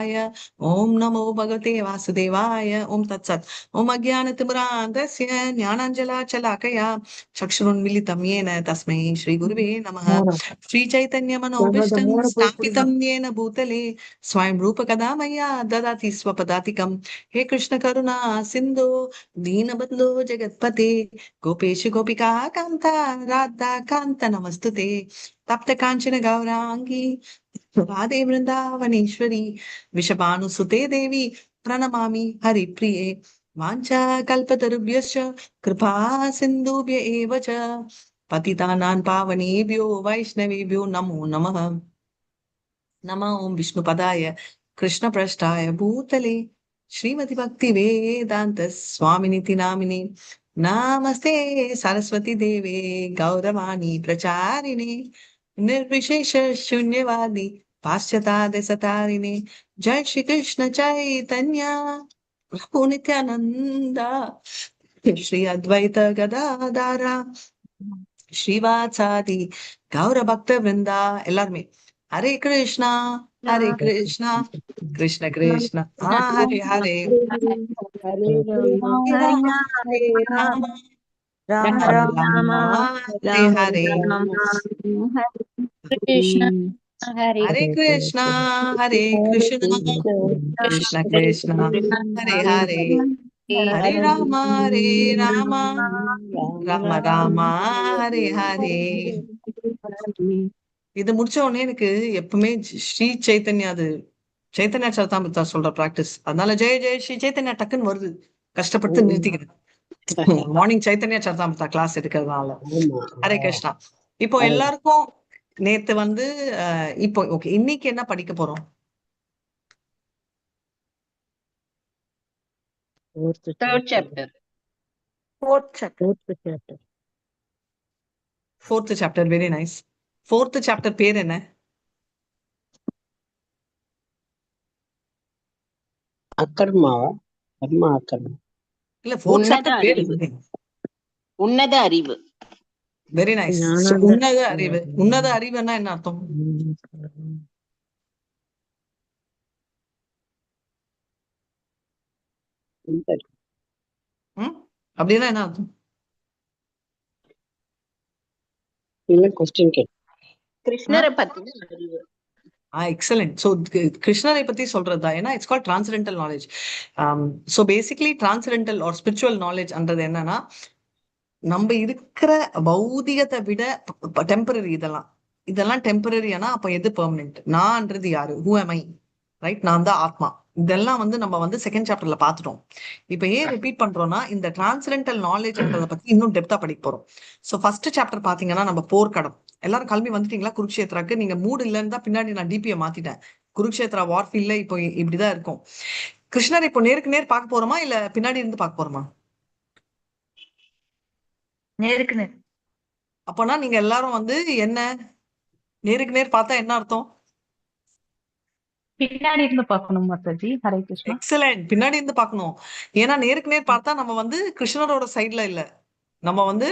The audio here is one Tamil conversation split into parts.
ओम नमो भगवते वासुदेवाय। ओम तत्सत्। ओम अज्ञानतिमिरान्धस्य ज्ञानाञ्जलाशलाकया चक्षुरुन्मीलितं येन तस्मै श्रीगुरुवे नमः। श्रीचैतन्यमनोभीष्टं स्थापितं येन भूतले स्वयं रूपकदा मया ददाति स्वपदातिकं। हे कृष्ण करुणा सिन्धो दीनबन्धो जगत्पते गोपेश गोपिका कान्ता राधा कान्त नमस्तुते। तप्त काञ्चन गौराङ्गी राधे वृन्दावनेश्वरी विषभानुसुते देवी प्रणमामि हरिप्रिये। वाञ्छा कल्पतरुभ्यश्च कृपा सिन्धुभ्य एव च पतितानां पावनेभ्यो वैष्णवेभ्यो नमो नमः। नमः ओं विष्णुपदाय कृष्णप्रेष्ठाय भूतले श्रीमति भक्ति वेदांत स्वामिनिति नामिने नमस्ते सरस्वती देवे गौरवाणी प्रचारिणे निर्विशेष शून्यवादी पाश्चात्य सतारिणे। जय श्री कृष्ण चैतन्य प्रभु नित्यानंदा श्री अद्वैत गदाधारा श्रीवासादि गौर भक्त वृंदा எல்லாருமே हरे कृष्णा कृष्ण कृष्ण हरे हरे हरे राम हरे राम राम राम राम हरे हरे कृष्ण हरे हरे कृष्णा हरे कृष्णा कृष्ण कृष्ण हरे हरे हरे राम राम राम हरे हरे। இது முடிச்ச உடனே எனக்கு எப்பவுமே ஸ்ரீ சைத்தன்யா அது சைத்தன்யா சரிதாமிர்தா சொல்ற பிராக்டிஸ். அதனால ஜெய ஜெய ஸ்ரீ சைத்தன்யா டக்குன்னு வருது, கஷ்டப்பட்டு நிறுத்திக்கிறேன். மார்னிங் சைத்தன்யா சரிதாமிர்தா கிளாஸ் எடுக்கிறதுனால. ஹரே கிருஷ்ணா. இப்போ எல்லாருக்கும் நேத்து வந்து இப்போ ஓகே, இன்னைக்கு என்ன படிக்க போறோம்? third chapter. Fourth chapter. Very nice. Fourth chapter பேர் என்ன? அக்கர்மாவா? கர்மா அக்கர்மா. இல்ல, fourth chapter பேர் உன்னத அறிவு. Very nice. உன்னத அறிவு. உன்னத அறிவுன்னா என்ன அர்த்தம்? அப்படின்னா என்ன அர்த்தம்? இல்ல, கொஸ்டின் கேட். கிருஷ்ணரை பத்தின அறிவு. எக்ஸலென்ட். ஸோ கிருஷ்ணரை பத்தி சொல்றதா? ஏன்னா it's call transcendental knowledge. So basically transcendental or spiritual நாலேஜ்ன்றது என்னன்னா, நம்ம இருக்கிற பௌதிகத்தை விட டெம்பரரி. இதெல்லாம் டெம்பரரி. ஆனா அப்ப எது பெர்மனன்ட்? நான்ன்றது யாரு? Who am I? ரைட், நான் தான் ஆத்மா. இதெல்லாம் வந்து நம்ம வந்து செகண்ட் சாப்டர்ல பார்த்துட்டோம். இப்ப ஏன் ரிப்பீட் பண்றோம்னா, இந்த டிரான்சென்டல் நாலேஜ்ன்றத பத்தி இன்னும் டெப்தா படிக்க போறோம். ஸோ ஃபர்ஸ்ட் சாப்டர் பாத்தீங்கன்னா நம்ம போர்க்கடம். எல்லாரும் கிளம்பி வந்துட்டீங்களா குருக்ஷேத்ராக்கு? நீங்க மூடு இல்லைன்னு தான் பின்னாடி நான் டிபியை மாத்திட்டேன். குருக்ஷேத்ரா வார்ஃபீல்ட்ல இப்போ இப்படிதான் இருக்கும். கிருஷ்ணர் இப்போ நேருக்கு நேர் பார்க்க போறோமா இல்ல பின்னாடி இருந்து பார்க்க போறோமா? நேருக்கு நேர். அப்போனா நீங்க எல்லாரும் வந்து என்ன நேருக்கு நேர் பார்த்தா என்ன அர்த்தம்? பின்னாடி இருந்து பார்க்கணும் மாதாஜி. ஹரே கிருஷ்ணா. எக்ஸலென்ட். பின்னாடி இருந்து பார்க்கணும். ஏன்னா நேருக்கு நேர் பார்த்தா நம்ம வந்து கிருஷ்ணரோட சைட்ல இல்ல, நம்ம வந்து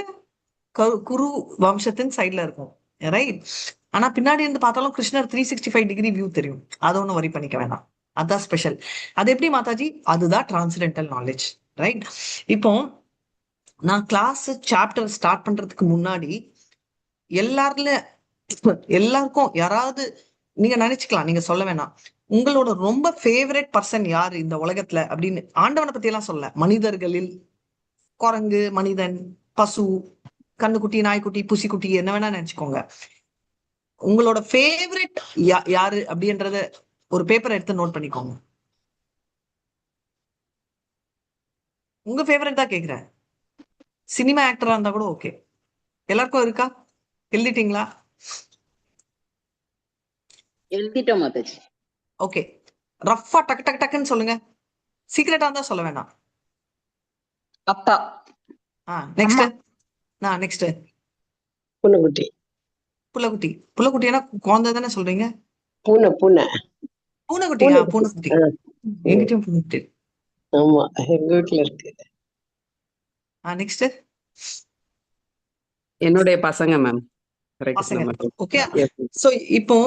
குரு வம்சத்தின் சைட்ல இருக்கும். ரைட். ஆனா பின்னாடி இருந்து பார்த்தாலும் கிருஷ்ணர் 365 டிகிரி வியூ தெரியும். அதை ஒன்றும் வரி பண்ணிக்க வேணாம். அதான் ஸ்பெஷல். அது எப்படி மாதாஜி? அதுதான் டிரான்சென்டல் நாலேஜ். ரைட். இப்போ நான் கிளாஸ் சாப்டர் ஸ்டார்ட் பண்றதுக்கு முன்னாடி எல்லாருக்கும் யாராவது நீங்க நினைச்சுக்கலாம், நீங்க சொல்ல வேணாம், உங்களோட ரொம்ப ஃபேவரட் பர்சன் யாரு இந்த உலகத்துல அப்படின்னு. ஆண்டவனை பத்தி எல்லாம் சொல்ல, மனிதர்களில் குரங்கு, மனிதன், பசு, கண்ணுக்குட்டி, நாய்க்குட்டி, புசிக்குட்டி, என்ன வேணா நினைச்சுக்கோங்க. உங்களோட ஃபேவரட் யாரு அப்படின்றத ஒரு பேப்பர் எடுத்து நோட் பண்ணிக்கோங்க. உங்க ஃபேவரட் தான் கேக்குறேன். சினிமா ஆக்டரா இருந்தா கூட ஓகே. எல்லாருக்கும் இருக்கா? எழுதிட்டீங்களா? எழுதிட்டோம் மாதாஜி. ஓகே, ரஃபா டக்கு டக்கு டக்குன்னு சொல்லுங்க. சீக்கிரட்டா இருந்தா சொல்ல வேணாம். அப்பா. நெக்ஸ்ட். நெக்ஸ்ட். பூனைக்குட்டி. புள்ளக்குட்டி. புள்ளக்குட்டினா குழந்தை தானே சொல்றீங்க? பூனைக்குட்டியா? பூனைக்குட்டி. எங்கிட்டயும் பூனைக்குட்டி. ஆமா, எங்க வீட்டுல இருக்கு. நெக்ஸ்ட். என்னுடைய பசங்க மேம். பசங்க. ஓகே. சோ இப்போ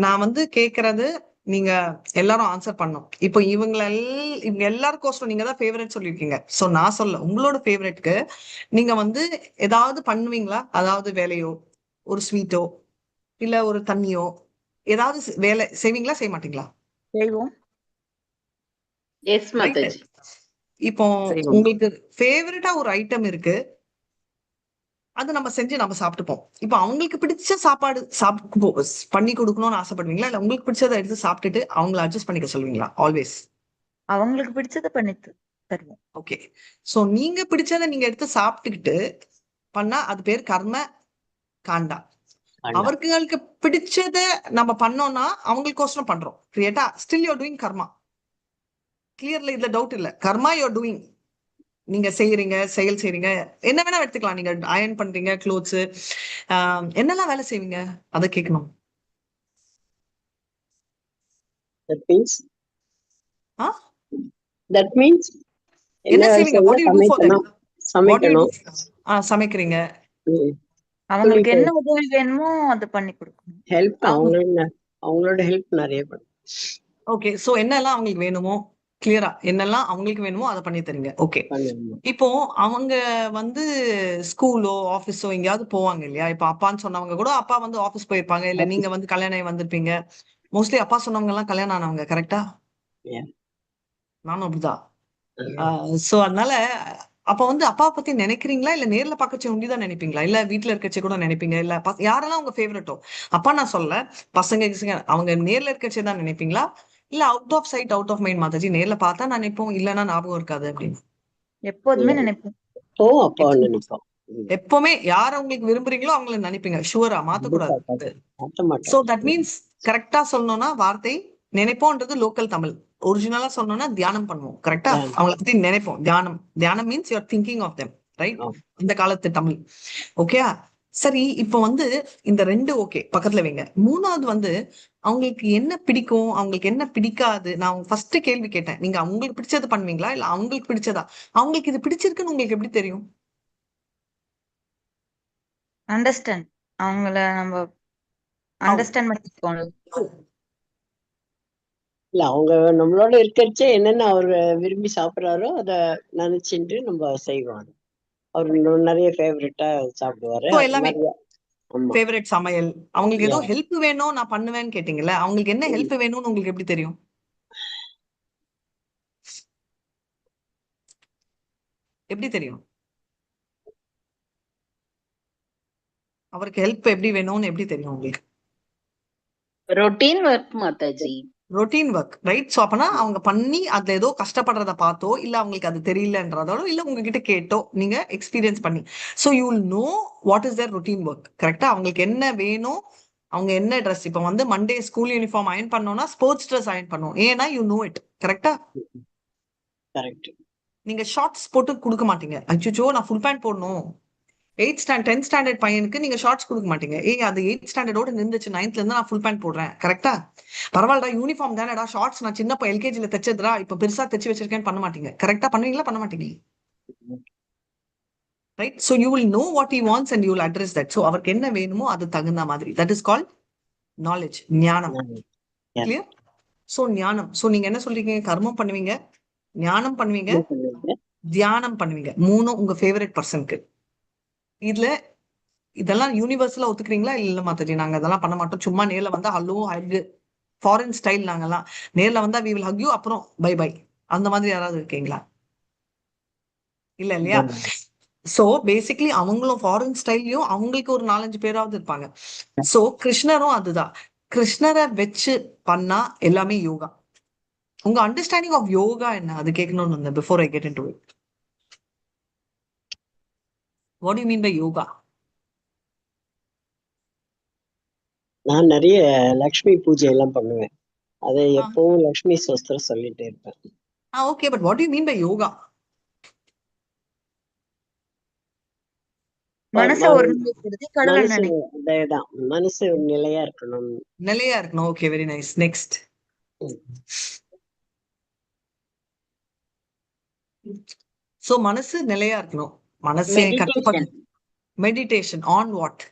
நான் வந்து கேக்குறது, நீங்க எல்லாரும் ஆன்சர் பண்ணணும். இப்போ இவங்க எல்லாருக்கோசரம் நீங்க தான் ஃபேவரட் சொல்லியிருக்கீங்க. சோ நான் சொல்ல உங்களோட ஃபேவரட்க்கு நீங்க வந்து ஏதாவது பண்ணுவீங்களா? அதாவது வேலையோ, ஒரு ஸ்வீட்டோ, இல்ல ஒரு தண்ணியோ, ஏதாவது வேலை செய்வீங்களா? செய்ய மாட்டீங்களா? செய்வோம். Yes right. மாதாஜி. இப்போ செய்வோம். உங்களுக்கு ஃபேவரட்டா ஒரு ஐட்டம் இருக்கு. அது நம்ம செஞ்சு நம்ம சாப்பிட்டுப்போம். இப்போ அவங்களுக்கு பிடிச்ச சாப்பாடு பண்ணி கொடுக்கணும்னு ஆசைப்படுவீங்களா? இல்ல உங்களுக்கு பிடிச்சதை எடுத்து சாப்பிட்டுட்டு அவங்கள அட்ஜஸ்ட் பண்ணிக்க சொல்லுவீங்களா? ஆல்வேஸ். அவங்களுக்கு பிடிச்சத பண்ணி தருவோம். ஓகே. சோ நீங்க பிடிச்சதை நீங்க எடுத்து சாப்பிட்டுக்கிட்டு பண்ணா அது பேர் கர்ம காண்டா. காண்டா. அவர்களுக்கு பிடிச்சத நம்ம பண்ணோம்னா அவங்களுக்கோசரம் பண்றோம். கிரியேட்டா ஸ்டில் யூர் டூயிங் கர்மா. கிளியர்ல இதுல டவுட் இல்ல. கர்மா யூர் டூயிங். நீங்க செயல் செய்றீங்க. என்ன வேணா எடுத்துக்கலாம். நீங்க அயர்ன் பண்றீங்க, க்ளோத்ஸ், என்னெல்லாம் வேலை செய்வீங்க? அதை கேட்கணும். That means ah? that means என்ன என்ன வேலை செய்வீங்க? செய்யணும்? What do you do for them? What do you do? சமைக்கணும். சமைக்கிறீங்க. அவங்களுக்கு என்ன உதவி வேணுமோ அதை பண்ணி கொடுக்கணும். ஹெல்ப் அவங்க அவங்களோட ஹெல்ப் நிறைய பண்ணும். ஓகே. சோ என்னெல்லாம் அவங்களுக்கு வேணுமோ கிளியரா என்னெல்லாம் அவங்களுக்கு வேணுமோ அதை பண்ணி தருங்க. ஓகே. பண்ணுவோம். இப்போ அவங்க வந்து ஸ்கூலோ ஆபீஸோ எங்கேயாவது போவாங்க இல்லையா? இப்ப அப்பான்னு சொன்னவங்க கூட அப்பா வந்து ஆபீஸ் போயிருப்பாங்க. இல்ல நீங்க வந்து கல்யாணம் ஆகி வந்திருப்பீங்க. மோஸ்ட்லி அப்பா சொன்னவங்க எல்லாம் கல்யாணம் ஆனவங்க. கரெக்டா? Yeah. நானும் அப்படிதான். சோ அதனால அப்ப வந்து அப்பாவை பத்தி நினைக்கிறீங்களா? இல்ல நேர்ல பார்க்கச்சே உண்டிதான் நினைப்பீங்களா? இல்ல வீட்டுல இருக்கச்சே கூட நினைப்பீங்க? இல்ல யாரெல்லாம் உங்க ஃபேவரட்டோ அப்பா நான் சொல்ல பசங்க அவங்க நேர்ல இருக்கச்சே தான் நினைப்பீங்களா? இல்ல out of sight out of mind மாதாஜி நேர்ல பார்த்தா நினைப்போம், இல்லன்னா ஞாபகம் இருக்காது அப்படின்னு. எப்போதுமே நினைப்போம். அப்பா நினைப்போம். எப்பவுமே யார உங்களுக்கு விரும்புறீங்களோ அவங்கள நினைப்பீங்க. ஷுவரா மாத்தக்கூடாது. சோ தட் மீன்ஸ் கரெக்டா சொல்லணும்னா வார்த்தை நினைப்போன்றது லோக்கல் தமிழ். ஒரிஜினலா சொல்லணும்னா தியானம் பண்ணுவோம். கரெக்டா? அவங்கள பத்தி நினைப்போம். தியானம் means you are thinking of them. Right? இந்த காலத்து தமிழ். ஓகே. சரி. இப்போ வந்து இந்த 2 ஓகே பக்கத்துல வைங்க. 3வது வந்து அவங்களுக்கு என்ன பிடிக்கும், அவங்களுக்கு என்ன பிடிக்காது. நான் ஃபர்ஸ்ட் கேள்வி கேட்டேன். நீங்க அவங்களுக்கு பிடிச்சது பண்ணுவீங்களா? இல்ல அவங்களுக்கு பிடிச்சதா? அவங்களுக்கு இது பிடிச்சிருக்குன்னு உங்களுக்கு எப்படி தெரியும்? அண்டர்ஸ்டாண்ட். அவங்கள நம்ம அண்டர்ஸ்டாண்ட் பண்ணிக்கணும். இல்ல அவங்க நம்மளோட இருக்கச்சே என்னென்ன அவரு விரும்பி சாப்பிடுறாரோ அத நினைச்சுட்டு நம்ம செய்வோம். அவரு நிறைய ஃபேவரட்டா சாப்பிடுவாரு. So அது எல்லாமே மாதிரி. ஆமா. ஃபேவரட் சமையல். அவங்களுக்கு ஏதோ Yeah. ஹெல்ப் வேணும் நான் பண்ணுவேன்னு கேட்டீங்கல்ல. அவங்களுக்கு என்ன ஹெல்ப் வேணும்னு உங்களுக்கு எப்படி தெரியும்? எப்படி தெரியும்? அவருக்கு ஹெல்ப் எப்படி வேணும்னு எப்படி தெரியும் உங்களுக்கு? Routine work Mataji. Routine work. Right? So அப்பனா அவங்க பண்ணி அதுல ஏதோ கஷ்டப்படுறத பார்த்தோ, இல்ல அவங்களுக்கு அது தெரியலன்றதாலோ, இல்ல உங்ககிட்ட கேட்டோ நீங்க எக்ஸ்பீரியன்ஸ் பண்ணி. So you will know what is their routine work. கரெக்டா? அவங்களுக்கு என்ன வேணும், அவங்க என்ன ட்ரெஸ் இப்ப வந்து மண்டே ஸ்கூல் யூனிஃபார்ம் அயன் பண்ணோம்னா ஸ்போர்ட்ஸ் ட்ரெஸ் அயன் பண்ணுவோம். ஏன்னா யூ நோ இட். கரெக்டா? கரெக்ட். நீங்க ஷார்ட்ஸ் போட்டு கொடுக்க மாட்டீங்க. அச்சோ நான் ஃபுல் பேண்ட் போடணும். 10th ஸ்டாண்டர்ட் பையனுக்கு நீங்க ஷார்ட்ஸ் கொடுக்க மாட்டீங்க. அது 8th ஸ்டாண்டர்டோட நின்றுச்சு. 9th இருந்து நான் ஃபுல் பேண்ட் போடுறேன். கரெக்டா? பரவாயில்லடா யூனிஃபார்ம் தானடா, ஷார்ட்ஸ் நான் சின்ன எல்கேஜில தைச்சதுடா இப்ப பெருசா தைச்சு வச்சிருக்கேன்னு பண்ண மாட்டீங்க. கரெக்டா? பண்ணுவீங்களா? பண்ண மாட்டீங்க. Right? So you will know what he wants and you will address that. So அவருக்கு என்ன வேணுமோ அது தகுந்த மாதிரி. தட் இஸ் கால்ட் நாலேஜ், ஞானம். கிளியர்? சோ ஞானம். சோ நீங்க என்ன சொல்றீங்க? கர்மம் பண்ணுவீங்க, ஞானம் பண்ணுவீங்க, தியானம் பண்ணுவீங்க. 3 உங்க ஃபேவரட் பர்சனுக்கு. இதுல இதெல்லாம் யூனிவர்சலா ஒத்துக்கிறீங்களா? இல்ல மாதாஜி நாங்க இதெல்லாம் பண்ண மாட்டோம். சும்மா நேர்ல வந்தா ஹலோ ஹக் ஃபாரின் ஸ்டைல். நாங்கெல்லாம் நேர்ல வந்தா we will hug you அப்புறம் பை பை அந்த மாதிரி யாராவது இருக்கீங்களா? இல்ல இல்லையா? சோ பேசிக்கலி அவங்களும் ஃபாரின் ஸ்டைல்லயும் அவங்களுக்கு ஒரு 4-5 பேராவது இருப்பாங்க. சோ கிருஷ்ணரும் அதுதான். கிருஷ்ணரை வச்சு பண்ணா எல்லாமே யோகா. உங்க அண்டர்ஸ்டாண்டிங் ஆஃப் யோகா என்ன? அது கேட்கணும்னு இருந்தேன் before I get into it. What you mean by yoga? நான் நிறைய லக்ஷ்மி பூஜை எல்லாம் பண்ணுவேன். அதை எப்பவும் லக்ஷ்மி சோஸ்திரம் சொல்லிட்டே இருப்பேன். Okay. But what you mean by yoga? மனசை ஒருநிலைப்படுத்தி கடவுளை நினைக்கும். அதேதான். மனசு ஒரு நிலையா இருக்கணும். நிலையா இருக்கணும். Okay, very nice. Next. So மனசு நிலையா இருக்கணும். மனசு கட்டுப்பாடு. Meditation on what?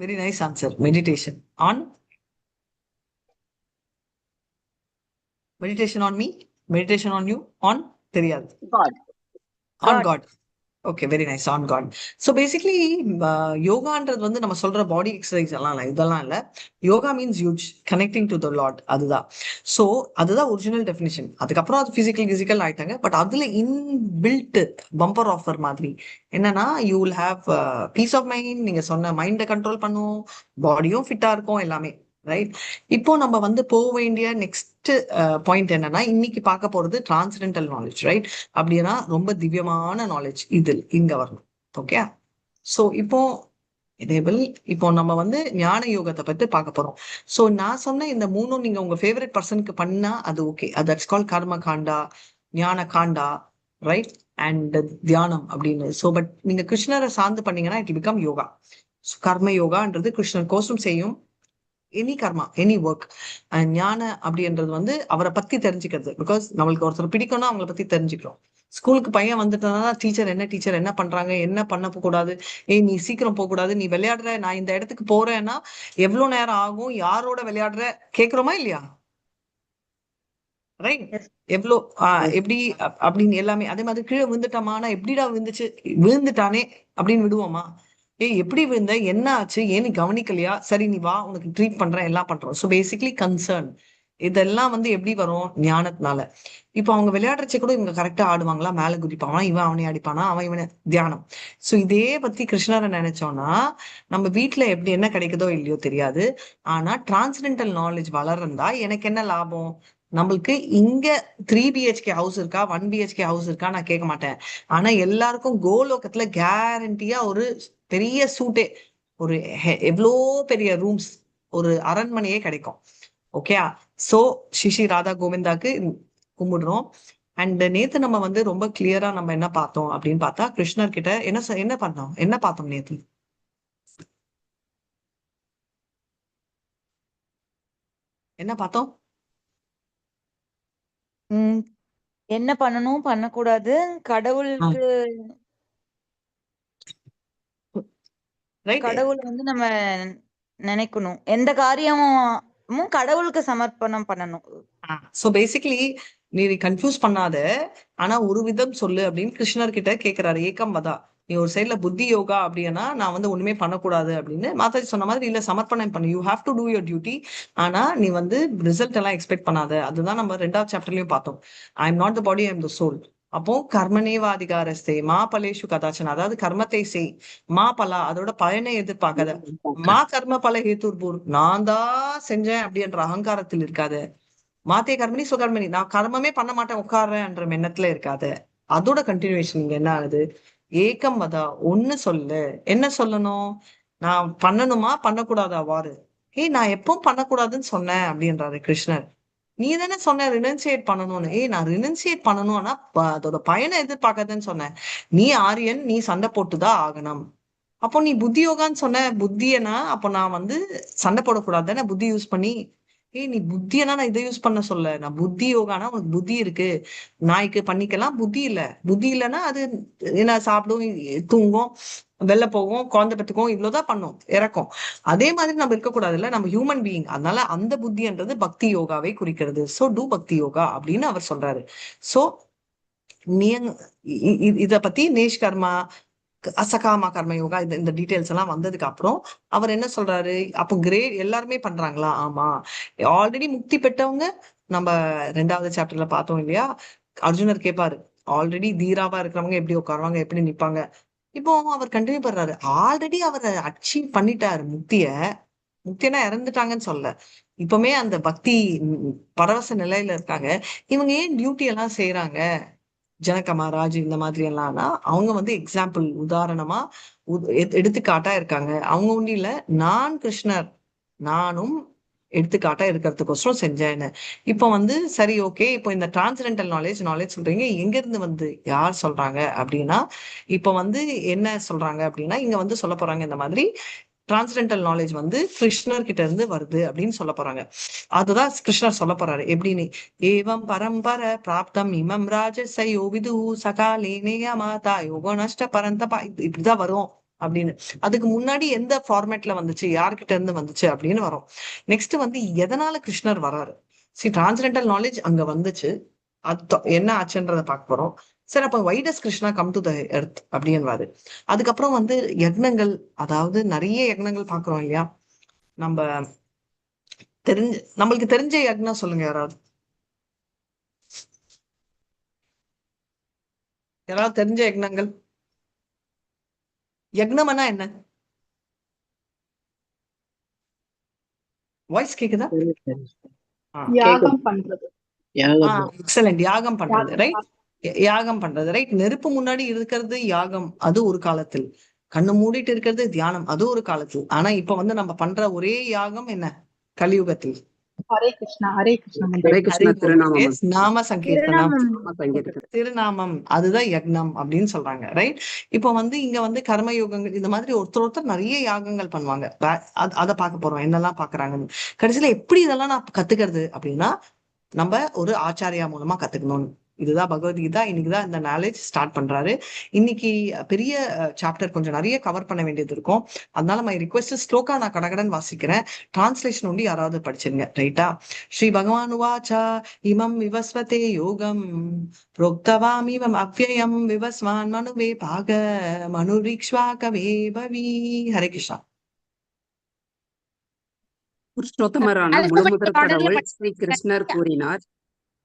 Very nice answer. Meditation on meditation on me, meditation on you, on தெரியாது, God. On God. God. Okay, very nice, on God. So basically யோகான்றது வந்து நம்ம சொல்ற பாடி எக்ஸசைஸ் எல்லாம் இல்லை, இதெல்லாம் இல்லை. Yoga means yuj connecting to the lord, அதுதான். ஸோ அதுதான் ஒரிஜினல் டெஃபினிஷன். அதுக்கப்புறம் அது பிசிக்கல் ஆயிட்டாங்க. பட் அதுல இன்பில்ட் பம்பர் ஆஃபர் மாதிரி என்னன்னா, you will have peace of mind. நீங்க சொன்ன மைண்டை கண்ட்ரோல் பண்ணுவோம், பாடியும் ஃபிட்டா இருக்கும், எல்லாமே ரைட். இப்போ நம்ம வந்து போக வேண்டிய நெக்ஸ்ட் பாயிண்ட் என்னன்னா, இன்னைக்கு பார்க்க போறது டிரான்சென்டென்டல் நாலேஜ், ரைட்? அப்படின்னா ரொம்ப திவ்யமான நாலேஜ் இதில் இங்க வரணும். ஓகே, ஸோ இப்போ நம்ம வந்து ஞான யோகத்தை பத்தி பார்க்க போறோம். ஸோ நான் சொன்ன இந்த மூணும் நீங்க உங்க ஃபேவரட் பர்சனுக்கு பண்ணா அது ஓகே, தட்ஸ் கால் கர்ம காண்டா, ஞான காண்டா, ரைட்? அண்ட் தியானம் அப்படின்னு. ஸோ பட் நீங்க கிருஷ்ணரை சார்ந்து பண்ணீங்கன்னா இட் பிகம் யோகா. கர்ம யோகான்றது கிருஷ்ணர் கோஷம் செய்யும் எனி கர்மா, எனி ஒர்க். ஞான அப்படின்றது வந்து அவரை பத்தி தெரிஞ்சுக்கிறது. பிகாஸ் நம்மளுக்கு ஒருத்தர் பிடிக்கும்னா அவங்கள பத்தி தெரிஞ்சுக்கிறோம். ஸ்கூலுக்கு பையன் வந்துட்டா டீச்சர் என்ன பண்றாங்க, என்ன பண்ண கூடாது, ஏய் நீ சீக்கிரம் போக கூடாது, நீ விளையாடுற, நான் இந்த இடத்துக்கு போறேன்னா எவ்வளவு நேரம் ஆகும், யாரோட விளையாடுற, கேக்குறோமா இல்லையா? ரைட்? Yes. எவ்வளோ எப்படி அப்படின்னு எல்லாமே. அதே மாதிரி கீழே விழுந்துட்டோமானா எப்படிடா விழுந்துச்சு, விழுந்துட்டானே அப்படின்னு விடுவோமா? ஏய் எப்படி விழுந்த, என்ன ஆச்சு, ஏன் நீ கவனிக்கலையா, சரி நீ வா உனக்கு ட்ரீட் பண்றேன், எல்லாம் பண்றோம். ஸோ பேசிக்லி கன்சர்ன் இதெல்லாம் வந்து எப்படி வரும், ஞானத்தினால. இப்போ அவங்க விளையாடுறச்ச கூட இவங்க கரெக்டா ஆடுவாங்களா, மேல குதிப்பானா, இவன் அவனை அடிப்பானா, அவன் இவனை, தியானம். ஸோ இதே பத்தி கிருஷ்ணரை நினைச்சோம்னா நம்ம வீட்டுல எப்படி என்ன கிடைக்குதோ இல்லையோ தெரியாது. ஆனா டிரான்சென்டென்டல் நாலேஜ் வளர்ந்தா எனக்கு என்ன லாபம்? நம்மளுக்கு இங்க 3 BHK ஹவுஸ் இருக்கா, 1 BHK ஹவுஸ் இருக்கா நான் கேட்க மாட்டேன். ஆனா எல்லாருக்கும் கோலோகத்துல கேரண்டியா ஒரு பெரிய சூட்டே, ஒரு எவ்வளோ பெரிய ரூம்ஸ், ஒரு அரண்மனையே கிடைக்கும். ஓகே, சோ ஸ்ரீ ராதா கோவிந்தாக்கு கும்பிடுறோம். அண்ட் நேத்து நம்ம வந்து ரொம்ப கிளியரா நம்ம என்ன பார்த்தோம் அப்படின்னு பார்த்தா, கிருஷ்ணர் கிட்ட என்ன பண்ணோம், என்ன பார்த்தோம் நேத்து? என்ன பார்த்தோம்? ம், என்ன பண்ணணும் பண்ணக்கூடாது, கடவுளுக்கு ரைட். கடவுள் வந்து நம்ம நினைக்கணும், எந்த காரியமும் கடவுளுக்கு சமர்ப்பணம் பண்ணணும். சோ பேசிக்கலி நீ கன்ஃபியூஸ் பண்ணாத, ஆனா ஒரு விதம் சொல்லு அப்படின்னு கிருஷ்ணர் கிட்ட கேக்குறாரு. ஏகம் வதா, நீ ஒரு சைட்ல புத்தி யோகா அப்படின்னா நான் வந்து ஒண்ணுமே பண்ணக்கூடாது அப்படின்னு மாதாஜி சொன்ன மாதிரி இல்ல, சமர்ப்பணம் பண்ணு, you have to two your duty. ஆனா நீ வந்து ரிசல்ட் எல்லாம் எக்ஸ்பெக்ட் பண்ணாத. அதுதான் நம்ம 2வது சாப்டர்லயும் பார்த்தோம். I am not the body, I am the soul. அப்போ கர்மனேவாதிகாரஸ்தே மா பலேஷு கதாச்சன, அதாவது கர்மத்தை செய், மா பலா அதோட பயனை எதிர்பார்க்காத, மா கர்ம பல ஹேத்துர்பூர், நான் தான் செஞ்சேன் அப்படின்ற அகங்காரத்தில் இருக்காத, மாத்தே கர்மணி சுகர்மணி, நான் கர்மமே பண்ண மாட்டேன் உட்கார்றேன்ற எண்ணத்துல இருக்காது. அதோட கண்டினியூஷன் இங்க என்ன ஆகுது, ஏகம் வதா, ஒண்ணு சொல்லு. என்ன சொல்லணும்? நான் பண்ணணுமா பண்ணக்கூடாதா வாரு. ஏய் நான் எப்பவும் பண்ணக்கூடாதுன்னு சொன்னேன் அப்படின்றாரு கிருஷ்ணர். நீ தானே சொன்ன ரினன்சியேட் பண்ணணும்னு. ஏய் நான் ரினன்சியேட் பண்ணணும்னா அதோட பயனை எதிர்பார்க்காதன்னு சொன்னேன். நீ ஆரியன், நீ சண்டை போட்டுதான் ஆகணும். அப்போ நீ புத்தி யோகான்னு சொன்ன, புத்தியனா அப்போ நான் வந்து சண்டை போடக்கூடாது தானே புத்தி யூஸ் பண்ணி. ஏய் நீ புத்தியனா நான் இதை யூஸ் பண்ண சொல்ல, நான் புத்தி யோகானா உனக்கு புத்தி இருக்கு, நாய்க்கு பண்ணிக்கலாம், புத்தி இல்ல. புத்தி இல்லைன்னா அது என்ன சாப்பிடும், தூங்கும், வெளில போகும், குழந்தை பெற்றுக்கும், இவ்வளவுதான் பண்ணும், இறக்கும். அதே மாதிரி நம்ம இருக்கக்கூடாதுல்ல, நம்ம ஹியூமன் பீயிங். அதனால அந்த புத்தின்றது பக்தி யோகாவை குறிக்கிறது. சோ டூ பக்தி யோகா அப்படின்னு அவர் சொல்றாரு. சோ நீ இத பத்தி நேஷ் கர்மா, அசகாமா கர்ம யோகா, இந்த டீடைல்ஸ் எல்லாம் வந்ததுக்கு அப்புறம் அவர் என்ன சொல்றாரு, அப்போ கிரேட் எல்லாருமே பண்றாங்களா? ஆமா, ஆல்ரெடி முக்தி பெற்றவங்க. நம்ம 2வது சாப்டர்ல பார்த்தோம் இல்லையா, அர்ஜுனர் கேட்பாரு, ஆல்ரெடி தீராவா இருக்கிறவங்க எப்படி உட்காருவாங்க, எப்படி நிப்பாங்க. இப்போ அவர் கண்டினியூ பண்றாரு, ஆல்ரெடி அவர் அச்சீவ் பண்ணிட்டாரு முக்திய. முக்தினா இறந்துட்டாங்கன்னு சொல்ல, இப்பவுமே அந்த பக்தி பரவச நிலையில இருக்காங்க. இவங்க ஏன் டியூட்டி எல்லாம் செய்யறாங்க, ஜனக மகாராஜ் இந்த மாதிரி எல்லாம்னா அவங்க வந்து எக்ஸாம்பிள், உதாரணமா எடுத்துக்காட்டா இருக்காங்க. அவங்க ஒண்ணும் இல்ல, நான் கிருஷ்ணர், நானும் எடுத்துக்காட்டா இருக்கிறதுக்கோசரம் செஞ்சேன்னு. இப்போ வந்து சரி ஓகே, இப்போ இந்த டிரான்சென்டென்டல் நாலேஜ் சொல்றீங்க, எங்க இருந்து வந்து யார் சொல்றாங்க அப்படின்னா, இப்போ வந்து என்ன சொல்றாங்க அப்படின்னா, இங்க வந்து சொல்ல போறாங்க இந்த மாதிரி டிரான்சென்டென்டல் நாலேஜ் வந்து கிருஷ்ணர் கிட்ட இருந்து வருது அப்படின்னு சொல்ல போறாங்க. அதுதான் கிருஷ்ணர் சொல்ல போறாரு. எப்படின்னு, ஏவம் பரம்பர பிராப்தம் இமம் ராஜசயோ விது சகாலேனேய மாதா யோகோ நஷ்ட பரந்தபா, இப்படிதான் வரும் அப்படின்னு. அதுக்கு முன்னாடி எந்த ஃபார்மேட்ல வந்துச்சு, யார்கிட்ட இருந்து வந்துச்சு அப்படின்னு வரும். நெக்ஸ்ட் வந்து எதனால கிருஷ்ணர் வராரு. டிரான்சென்டல் நாலேஜ் அங்க வந்துச்சு. அது என்ன ஆச்சுன்றத பார்க்க போறோம். சரி, அப்ப why does Krishna come to the earth அப்படின்வாரு. அதுக்கப்புறம் வந்து யக்னங்கள், அதாவது நிறைய யக்னங்கள் பாக்குறோம் இல்லையா? நம்ம நம்மளுக்கு தெரிஞ்ச யக்னம் சொல்லுங்க யாராவது. யாராவது தெரிஞ்ச யக்னங்கள்? யக்னம்னா என்ன? வாய்ஸ் கேக்குதா? கேக்குது. யாகம் பண்றது. யாகம். எக்ஸலண்ட். யாகம் பண்றது, யாகம் ரைட்? யாகம் பண்றது, ரைட்? நெருப்பு முன்னாடி இருக்கிறது யாகம், அது ஒரு காலத்தில். கண்ணு மூடிட்டு இருக்கிறது தியானம், அது ஒரு காலத்தில். ஆனா இப்ப வந்து நம்ம பண்ற ஒரே யாகம் என்ன? கலியுகத்தில். ஹரே கிருஷ்ணா, ஹரே கிருஷ்ணா மந்திரம். ஹரே கிருஷ்ணா திருநாமம். Yes, நாம சங்கீர்த்தனம், நாம சங்கீர்த்தனம். திருநாமம், அதுதான் யக்னம் அப்படின்னு சொல்றாங்க, ரைட்? இப்போ வந்து இங்க வந்து கர்ம யோகங்கள், இந்த மாதிரி ஒருத்தர் நிறைய யாகங்கள் பண்ணுவாங்க. அதை பார்க்க போறோம், என்னெல்லாம் பாக்குறாங்கன்னு. கடைசியில எப்படி இதெல்லாம் நான் கத்துக்கிறது அப்படின்னா, நம்ம ஒரு ஆச்சாரியா மூலமா கத்துக்கணும். இதுதான் பகவத்கீதா. இன்னைக்குதான் இந்த நாலேஜ் ஸ்டார்ட் பண்றாரு. இன்னைக்கு பெரிய சாப்டர், கொஞ்சம் நிறைய கவர் பண்ண வேண்டியது இருக்கும். அதனால மை ரிக்வெஸ்ட், ஸ்லோகா நான் கடகடன் வாசிக்கிறேன், டிரான்ஸ்லேஷன் ஒண்டி யாராவது படிச்சிருங்க, ரைட்டா? ஸ்ரீ பகவான் உவாச்சா இமம் விவஸ்வதே யோகம் புரோக்தவாம் இவம் அவ்யயம் விவஸ்வான் மனுவே பாக மனுரிக்ஷ்வாகவே பவி. ஹரே கிருஷ்ணா. புருஷோத்தமரான முழுமுதற் கடவுள் ஸ்ரீ கிருஷ்ணர் கூறினார்,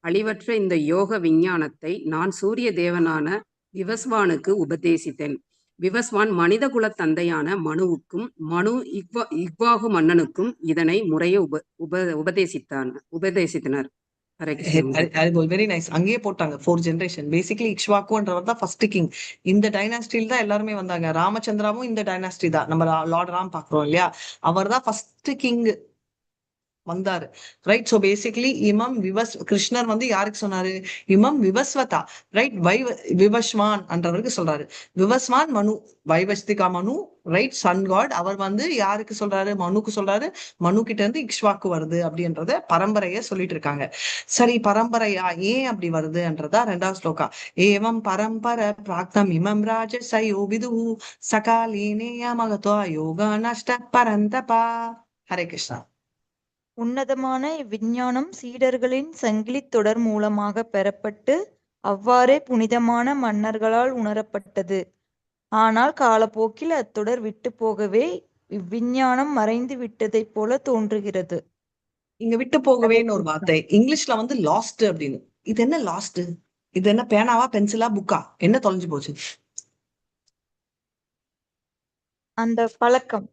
அழிவற்ற இந்த யோக விஞ்ஞானத்தை நான் சூரிய தேவனான விவஸ்வானுக்கு உபதேசித்தேன். விவஸ்வான் மனித குல தந்தையான மனுவுக்கும் மனு இக்வாகு மன்னனுக்கும் இதனை முறைய உபதேசித்தனர். Very nice. அங்கேயே போட்டாங்க 4 ஜெனரேஷன். பேசிக்கலி இக்ஷ்வாக்குன்றவர் தான் ஃபர்ஸ்ட் கிங். இந்த டைனாஸ்டில தான் எல்லாருமே வந்தாங்க. ராமச்சந்திராவும் இந்த டைனாஸ்டி தான். நம்ம லார்ட் ராம் பாக்குறோம் இல்லையா? அவர் தான் ஃபர்ஸ்ட் கிங் வந்தாரு, ரைட்? சோ பேசிக்கலி இமம் கிருஷ்ணர் வந்து யாருக்கு சொன்னாரு? இமம் விவஸ்வதா, ரைட்? விவஸ்வான் என்றவருக்கு சொல்றாரு. விவஸ்வான் மனு, வைவஸ்திகா மனு, ரைட்? Sun God. அவர் வந்து யாருக்கு சொல்றாரு? மனுக்கு சொல்றாரு. மனு கிட்ட இருந்து இக்ஷ்வாக்கு வருது அப்படின்றத பரம்பரைய சொல்லிட்டு இருக்காங்க. சரி, பரம்பரையா ஏன் அப்படி வருதுன்றதா 2வது ஸ்லோகா. ஏவம் பரம்பர பிராக்தம் இமம் ராஜசயோ விது சகாலீனேய மகத்வா யோகா நஷ்ட பரந்தபா. ஹரே கிருஷ்ணா. உன்னதமான இவ்விஞ்ஞானம் சீடர்களின் சங்கிலித் தொடர் மூலமாக பெறப்பட்டு அவ்வாறே புனிதமான மன்னர்களால் உணரப்பட்டது. ஆனால் காலப்போக்கில் அத்தொடர் விட்டு போகவே இவ்விஞ்ஞானம் மறைந்து விட்டதைப் போல தோன்றுகிறது. இங்க விட்டு போகவேன்னு ஒரு வார்த்தை, இங்கிலீஷ்ல வந்து லாஸ்ட் அப்படின்னு. இது என்ன லாஸ்ட்? இது என்ன பேனாவா, பென்சிலா, புக்கா? என்ன தொலைஞ்சு போச்சு? அந்த பழக்கம்.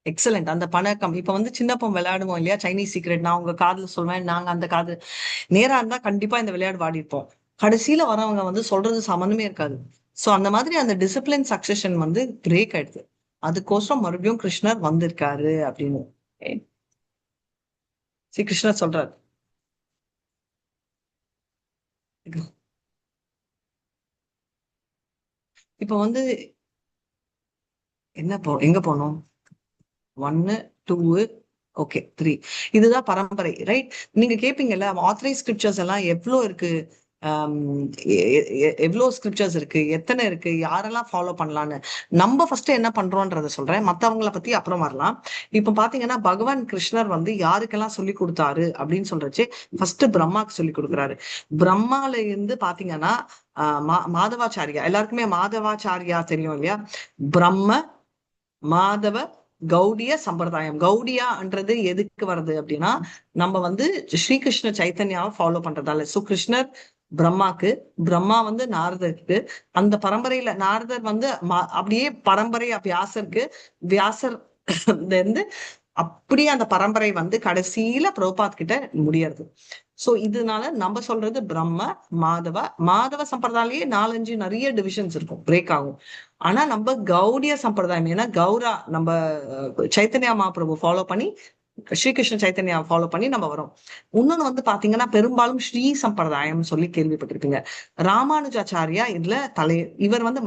எக்ஸலண்ட். அந்த பழக்கம். இப்ப வந்து சின்னப்பம் விளையாடுவோம் இல்லையா? Chinese secret. நான் உங்க காதுல சொல்வேன், நாங்க அந்த காது நேரா இருந்தா கண்டிப்பா இந்த விளையாடு வாடி இருப்போம். கடைசியில வரவங்க வந்து சொல்றது சம்மந்தமே இருக்காது. சோ அந்த மாதிரி அந்த டிசிப்ளின் சக்சஷன் வந்து பிரேக் ஆயிடுது. அதுக்கோசரம் மறுபடியும் கிருஷ்ணர் வந்திருக்காரு அப்படின்னு ஸ்ரீ கிருஷ்ணர் சொல்றாரு. இப்ப வந்து எங்க போனோம்? 1 2 ஓகே 3. இதுதான் பரம்பரை, ரைட்? நீங்க கேப்பீங்கல்ல, ஆத்தரைஸ் ஸ்கிரிப்சர்ஸ் எல்லாம் எவ்வளவு இருக்கு, எவ்வளவு ஸ்கிரிப்சர்ஸ் இருக்கு, எத்தனை இருக்கு, யாரெல்லாம் ஃபாலோ பண்ணலான்னு. நம்ம ஃபர்ஸ்ட் என்ன பண்றோம்ன்றத சொல்றேன், மத்தவங்களை பத்தி அப்புறம் வரலாம். இப்ப பாத்தீங்கன்னா பகவான் கிருஷ்ணர் வந்து யாருக்கெல்லாம் சொல்லி கொடுத்தாரு அப்படின்னு சொல்றச்சு, ஃபர்ஸ்ட் பிரம்மாக்கு சொல்லி கொடுக்குறாரு. பிரம்மால இருந்து பாத்தீங்கன்னா மாதவாச்சாரியா, எல்லாருக்குமே மாதவாச்சாரியா தெரியும் இல்லையா? பிரம்ம மாதவ கௌடிய சம்பிரதாயம். கௌடியான்றது எதுக்கு வருது அப்படின்னா, நம்ம வந்து ஸ்ரீகிருஷ்ண சைத்தன்யாவை ஃபாலோ பண்றதால. சோ கிருஷ்ணர் பிரம்மாக்கு, பிரம்மா வந்து நாரதருக்கு, அந்த பரம்பரையில நாரதர் வந்து அப்படியே பரம்பரை வியாசருக்கு, வியாசர் இருந்து அப்படியே அந்த பரம்பரை வந்து கடைசியில பிரபுபாத் கிட்ட முடியறது. சோ இதனால நம்ம சொல்றது பிரம்ம மாதவ சம்பிரதாயிலேயே 4-5 நிறைய டிவிஷன்ஸ் இருக்கும், பிரேக் ஆகும். ஆனா நம்ம கௌடிய சம்பிரதாயம், ஏன்னா கௌரா நம்ம சைத்தன்யா மகாபிரபு ஃபாலோ பண்ணி, ஸ்ரீகிருஷ்ண சைத்தன்யா ஃபாலோ பண்ணி நம்ம வரோம். இன்னொன்னு வந்து பாத்தீங்கன்னா பெரும்பாலும் ஸ்ரீ சம்பிரதாயம் சொல்லி கேள்விப்பட்டிருப்பீங்க. ராமானுஜாச்சாரியா இதுல இவர் வந்து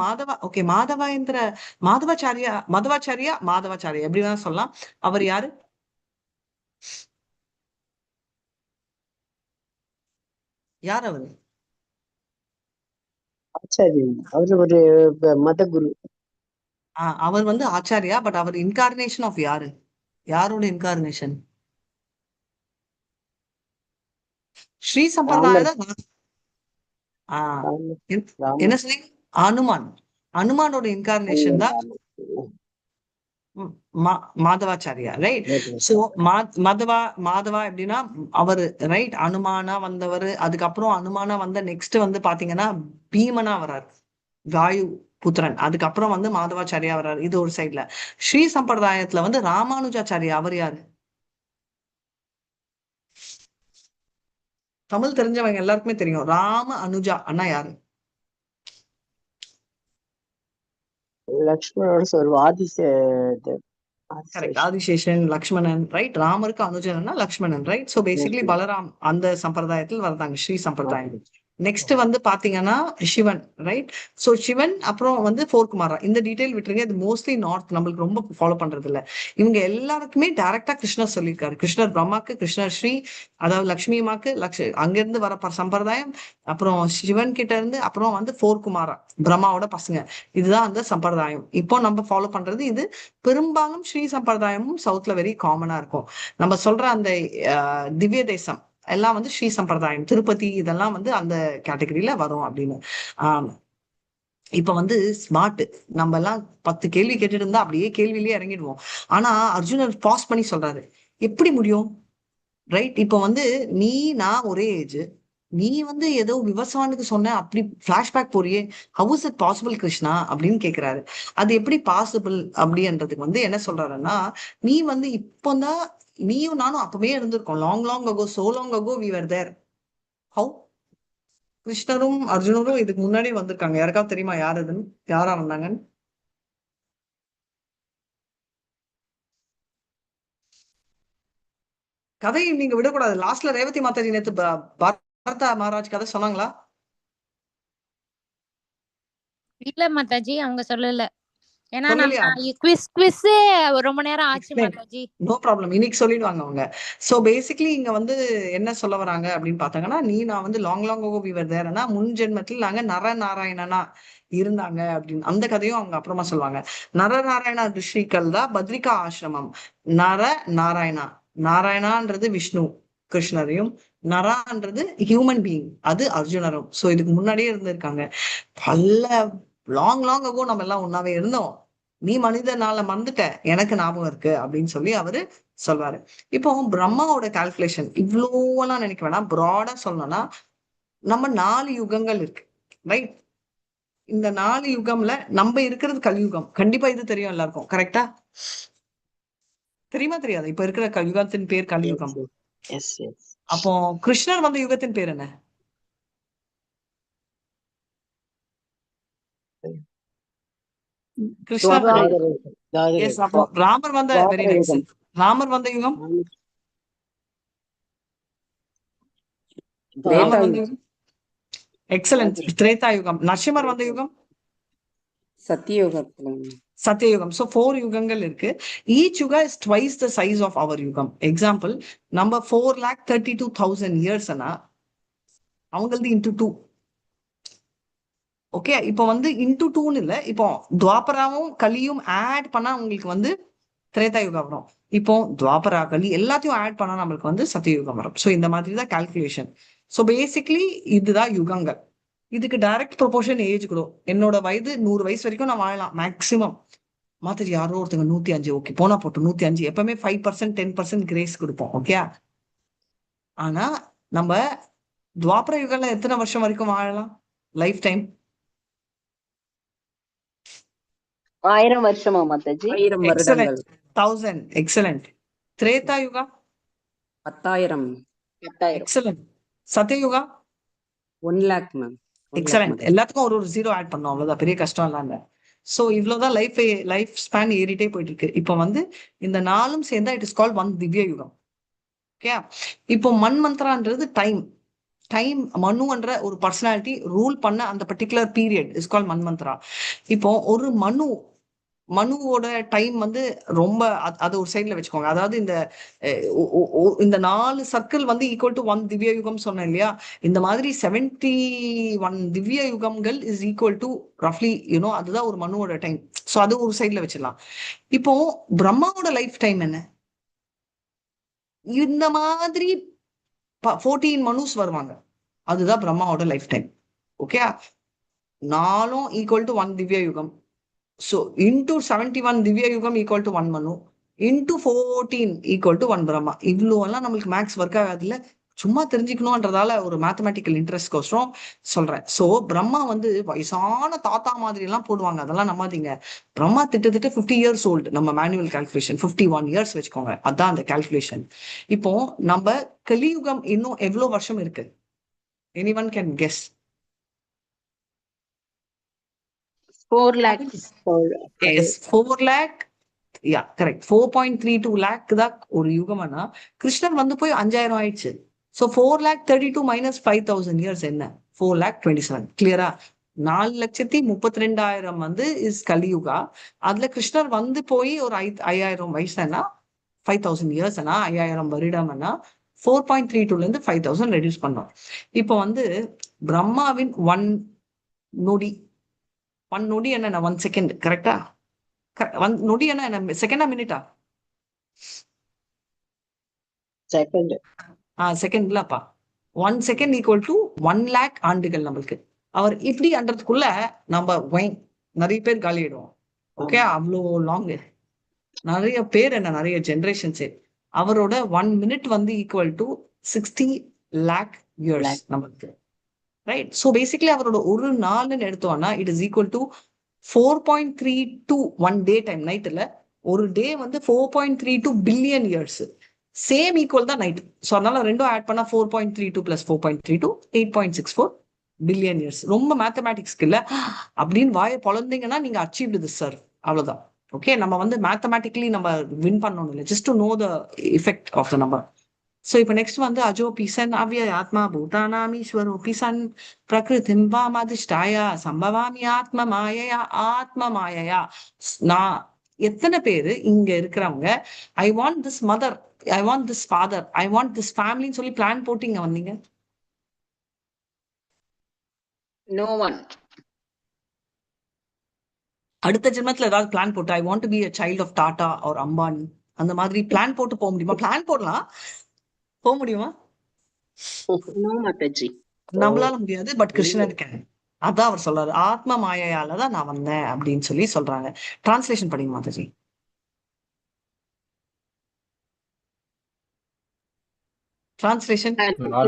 மாதவாச்சாரியா எப்படி வேணா சொல்லலாம். அவர் யாரு? யார் அவரு? ஆச்சாரியன். அவரு ஒரு மத குரு. அவர் வந்து ஆச்சாரியா. பட் அவர் இன்கார்னேஷன் ஆஃப் யாரு? யாரோட இன்கார்னேஷன்? ஸ்ரீ சம்பிரதாயம் தான் ஆஹ் ராமர் என்ன ராமர் சொன்னீங்க? அனுமான். அனுமானோட இன்கார்னேஷன் தான் மாதவாச்சாரியா, ரைட்? சோ மாதவா எப்படின்னா அவரு, ரைட், அனுமானா வந்தவர். அதுக்கப்புறம் அனுமானா வந்த நெக்ஸ்ட் வந்து பாத்தீங்கன்னா பீமனா வர்றாரு, வாயு புத்திரன். அதுக்கப்புறம் வந்து மாதவாச்சாரியா வர்றாரு. இது ஒரு சைட்ல. ஸ்ரீ சம்பிரதாயத்துல வந்து ராமானுஜாச்சாரியா, அவர் யாரு? தமிழ் தெரிஞ்சவங்க எல்லாருக்குமே தெரியும். ராம அனுஜா அண்ணா யாரு? லக்ஷ்மணோட ஒரு கரெக்ட், ஆதிசேஷன், லக்ஷ்மணன், ரைட். ராமருக்கு அனுஜனா Lakshmanan, right. So basically Balaram அந்த சம்பிரதாயத்தில் வர்றாங்க, ஸ்ரீ சம்பிரதாயம். நெக்ஸ்ட் வந்து பாத்தீங்கன்னா சிவன், ரைட். சோ சிவன், அப்புறம் வந்து குமாரா. இந்த டீடைல் விட்டுருங்க, இது மோஸ்ட்லி நார்த், நம்மளுக்கு ரொம்ப ஃபாலோ பண்றது இல்ல. இவங்க எல்லாருக்குமே டைரக்டா கிருஷ்ணர் சொல்லியிருக்காரு. கிருஷ்ணர் பிரம்மாக்கு, கிருஷ்ணர் ஸ்ரீ, அதாவது லக்ஷ்மி அம்மாக்கு, அங்கிருந்து வர சம்பிரதாயம். அப்புறம் சிவன் கிட்ட இருந்து, அப்புறம் வந்து குமாரா, பிரம்மாவோட பசங்க. இதுதான் அந்த சம்பிரதாயம் இப்போ நம்ம ஃபாலோ பண்றது. இது பெரும்பாலும் ஸ்ரீ சம்பிரதாயமும் சவுத்ல வெரி காமனா இருக்கும். நம்ம சொல்ற அந்த திவ்ய தேசம் எல்லாம் வந்து ஸ்ரீ சம்பிரதாயம், திருப்பதி இதெல்லாம் வந்து அந்த கேட்டகரியில வரும் அப்படின்னு. இப்ப வந்து ஸ்மார்ட், நம்ம எல்லாம் 10 கேள்வி கேட்டுட்டு இருந்தா அப்படியே கேள்வியிலேயே இறங்கிடுவோம். ஆனா அர்ஜுனர் பாஸ் பண்ணி சொல்றாரு, எப்படி முடியும், ரைட்? இப்ப வந்து நீ நான் ஒரே ஏஜ், நீ வந்து ஏதோ விவசாயத்துக்கு சொன்ன, அப்படி பிளாஷ்பேக் போறியே, how is it possible Krishna அப்படின்னு கேக்குறாரு. அது எப்படி பாசிபிள் அப்படின்றதுக்கு வந்து என்ன சொல்றாருன்னா, நீ வந்து இப்போதான், நீயும் நானும் அப்பவே இருந்திருக்கோம், long long ago, so long ago we were there. How? கிருஷ்ணரும் அர்ஜுனரும் இதுக்கு முன்னாடி வந்திருக்காங்க. யாருக்காவது தெரியுமா யார் அதுன்னு, யாரா வந்தாங்கன்னு? கதையை நீங்க விடக்கூடாது. லாஸ்ட்ல ரேவதி மாதாஜி நேத்து பரதா மகாராஜ் கதை சொன்னாங்களா? இல்ல மாதாஜி, அவங்க சொல்லல. ஏன்னா சொல்லலையா? குவிஸ் ரொம்ப நேரம் ஆச்சு மாதாஜி. நோ ப்ராப்ளம், இன்னைக்கு சொல்லிடுவாங்க அவங்க. சோ பேசிக்கலி இங்க வந்து என்ன சொல்ல வராங்க அப்படின்னு பாத்தாங்கன்னா, நான் வந்து long long ago we were தேர்னா, முன் ஜென்மத்தில் நாங்க நரநாராயணனா இருந்தாங்க அப்படின்னு அந்த கதையும் அவங்க அப்புறமா சொல்லுவாங்க. நரநாராயணா ரிஷிகள் தான் பத்ரிகா ஆசிரமம். நர நாராயணா, நாராயணான்றது விஷ்ணு கிருஷ்ணரையும், நரான்றது ஹியூமன் பீயிங், அது அர்ஜுனரும். சோ இதுக்கு முன்னாடியே இருந்திருக்காங்க. பல லாங் லாங் அகோ நம்ம எல்லாம் ஒன்னாவே இருந்தோம், நீ மனிதனால மறந்துட்ட, எனக்கு ஞாபகம் இருக்கு அப்படின்னு சொல்லி அவரு சொல்வாரு. இப்போ பிரம்மாவோட கால்குலேஷன் இவ்வளோலாம் நினைக்க வேணாம், ப்ராடா சொல்லணும்னா நம்ம 4 யுகங்கள் இருக்கு, ரைட்? இந்த 4 யுகம்ல நம்ம இருக்கிறது கலியுகம். கண்டிப்பா இது தெரியும் எல்லாருக்கும், கரெக்டா? தெரியுமா தெரியாது? இப்ப இருக்கிற யுகத்தின் பேர் கலியுகம். அப்போ கிருஷ்ணர் வந்த யுகத்தின் பேர் என்ன? கிருஷ்ணர், அப்போ ராமர் வந்த, வெரி நைஸ், ராமர் வந்த யுகம், ராமர் வந்த யுகம், எக்ஸலன்ட், திரேதா யுகம். நரசிம்மர் வந்த யுகம் சத்தியயுகம். So 4 யுகங்கள் இருக்கு. Each yuga is twice the size of our யுகம். Example, நம்ம 4,32,000 years அவங்களது into 2. ஓகே, இப்போ வந்து இன்டூ 2ன்னு இல்ல, இப்போ துவாபராவும் கலியும் ஆட் பண்ணா உங்களுக்கு வந்து திரேதா யுகம் வரும். இப்போ துவாபரா கலி எல்லாத்தையும் ஆட் பண்ணா நம்மளுக்கு வந்து சத்தியயுகம் வரும். ஸோ இந்த மாதிரி தான் கால்குலேஷன். ஸோ பேசிக்லி இதுதான் யுகங்கள். இதுக்கு டைரக்ட் ப்ரொபோர்ஷன் ஏஜ் கூட. என்னோட வயது 100 வயசு வரைக்கும் நான் வாழலாம் மேக்சிமம். மாத்திரி யாரோ ஒருத்தங்க 105, ஓகே போனா போட்டு 105, எப்பவுமே 5% 10% கிரேஸ் கொடுப்போம், ஓகே? ஆனா நம்ம துவாபர யுகம்ல எத்தனை வருஷம் வரைக்கும் வாழலாம் லைஃப் டைம்? 1000 வருஷமா மாதாஜி? 1000 வருடங்கள். 1000. எக்ஸலண்ட். திரேதா யுகா 10,000. எக்ஸலண்ட். சத்தியயுகா 1 lakh ma'am. எக்ஸலண்ட். எல்லாத்துக்கும் ஒரு 0 ஆட் பண்ணோம், அவ்வளவுதான், பெரிய கஷ்டம் எல்லாம் இல்ல. சோ இவ்வளவுதான் லைஃப் ஸ்பேன் ஏறிட்டே போயிட்டு இருக்கு. இப்போ வந்து இந்த 4ம் சேர்ந்தா இட் இஸ் கால்ட் 1 திவ்ய யுகம், ஓகே? இப்போ மன்மந்த்ரான்றது டைம் மனுன்ற ஒரு பர்சனாலிட்டி ரூல் பண்ண அந்த பர்டிகுலர் பீரியட் இஸ் கால்ட் மன்மந்த்ரா. இப்போ ஒரு மனுவோட டைம் வந்து ரொம்ப, அது ஒரு சைட்ல வச்சுக்கோங்க. அதாவது இந்த 4 சர்க்கிள் வந்து ஈக்குவல் டு 1 திவ்ய யுகம் சொன்னேன் இல்லையா? இந்த மாதிரி 71 திவ்ய யுகங்கள் இஸ் ஈக்குவல் டு ரஃப்லி அதுதான் ஒரு மனுவோட டைம். ஸோ அது ஒரு சைட்ல வச்சிடலாம். இப்போ பிரம்மாவோட லைஃப் டைம் என்ன? இந்த மாதிரி 14 மனுஸ் வருவாங்க. அதுதான் பிரம்மாவோட lifetime. Okay, 4 equal to 1 திவ்ய யுகம். ஸோ இன்டூ 71 திவ்ய யுகம் ஈக்குவல் டு 1 மனு இன்டூ 14 ஈக்குவல் டு 1 பிரம்மா. இவ்வளோ எல்லாம் நம்மளுக்கு மேக்ஸ் ஒர்க் ஆகாதுல்ல, சும்மா தெரிஞ்சுக்கணும்ன்றதால ஒரு மேத்தமேட்டிக்கல் இன்ட்ரெஸ்ட்கோசரம் சொல்றேன். ஸோ பிரம்மா வந்து வயசான தாத்தா மாதிரி எல்லாம் போடுவாங்க, அதெல்லாம் நம்பாதீங்க. பிரம்மா திட்டத்தட்ட 50 இயர்ஸ் ஓல்டு. நம்ம மேனுவல் கால்குலேஷன் 51 இயர்ஸ் வச்சுக்கோங்க, அதான் அந்த கால்குலேஷன். இப்போ நம்ம கலியுகம் இன்னும் எவ்வளவு வருஷம் இருக்கு? Anyone can guess? 4 lakhs. Yes, 4 lakh. Yeah, correct. 4.32 lakh தான் ஒரு யுகம்னா கிருஷ்ணன் வந்து போய் 5000 ஆயிடுச்சு. ஸோ 4,32,000 மைனஸ் 5,000 இயர்ஸ் என்ன? 4,27,000. கிளியரா? 4,32,000 வந்து இஸ் கலியுகா. அதுல கிருஷ்ணர் வந்து போய் ஒரு 5000 வயசுனா 5,000 இயர்ஸ்னா 5000 வருடம்னா 4.32ல இருந்து 5,000 ரெடியூஸ் பண்ணோம். இப்போ வந்து பிரம்மாவின் 1 நொடி என்ன? 1 செகண்ட். கரெக்டா? நொடி என்ன? செகண்டா மினிட்டா? செகண்ட். செகண்ட்லப்பா. 1 செகண்ட் ஈக்குவல் டு 1 lakh ஆண்டுகள் நம்மளுக்கு. அவர் இப்படி அன்றதுக்குள்ள நம்ம நிறைய பேர் காலி ஆயிடுவோம். ஓகே, அவ்வளோ லாங். நிறைய பேர் என்ன, நிறைய ஜெனரேஷன்ஸ். அவரோட 1 minute வந்து ஈக்குவல் டு 60 lakh இயர்ஸ் நம்மளுக்கு. ரைட்? ஸோ பேசிக்கலி அவரோட ஒரு நாள்னு எடுத்தோம்னா it is equal to 4.32 1 day time. Night இல்ல, ஒரு டே வந்து 4.32 பில்லியன் இயர்ஸ். சேம் ஈக்குவல் தான் நைட். ஸோ அதனால ரெண்டும் ஆட் பண்ணா 4.32 பிளஸ் 4.32 8.64 பில்லியன் இயர்ஸ். ரொம்ப மேத்தமேட்டிக்ஸ்க்கு இல்ல அப்படின்னு வாயை பொழந்தீங்கன்னா நீங்க அச்சீவ்டு திஸ் சார், அவ்வளவுதான். ஓகே, நம்ம வந்து மேத்தமேட்டிக்கலி நம்ம வின் பண்ணணும் இல்லை, just to know the effect of the number. So இப்போ நெக்ஸ்ட் வந்து அஜோ பிசன் அவ்ய ஆத்மா பூதானாமீஸ்வரோ பிசன் பிரகிருதிம் வாமதிஷ்டாயா சம்பவாமி ஆத்ம மாயையா. நான் எத்தனை பேரு இங்க இருக்கிறவங்க I want this mother, I want this father, I want this ஃபேமிலின்னு சொல்லி பிளான் போட்டு இங்க வந்தீங்க? No one. அடுத்த ஜென்மத்துல ஏதாவது பிளான் போட்டு I want to be a child of Tata or Ambani அந்த மாதிரி பிளான் போட்டு போக முடியுமா? பிளான் போடலாம், போக முடியுமா? No, Mataji. நம்மளால முடியாது, பட் கிருஷ்ணன் கேன். அதான் அவர் சொல்றாரு, ஆத்ம மாயையால தான் நான் வந்தேன் அப்படின்னு சொல்லி சொல்றாங்க. டிரான்ஸ்லேஷன் படிங்க மாதாஜி. டிரான்ஸ்லேஷன்.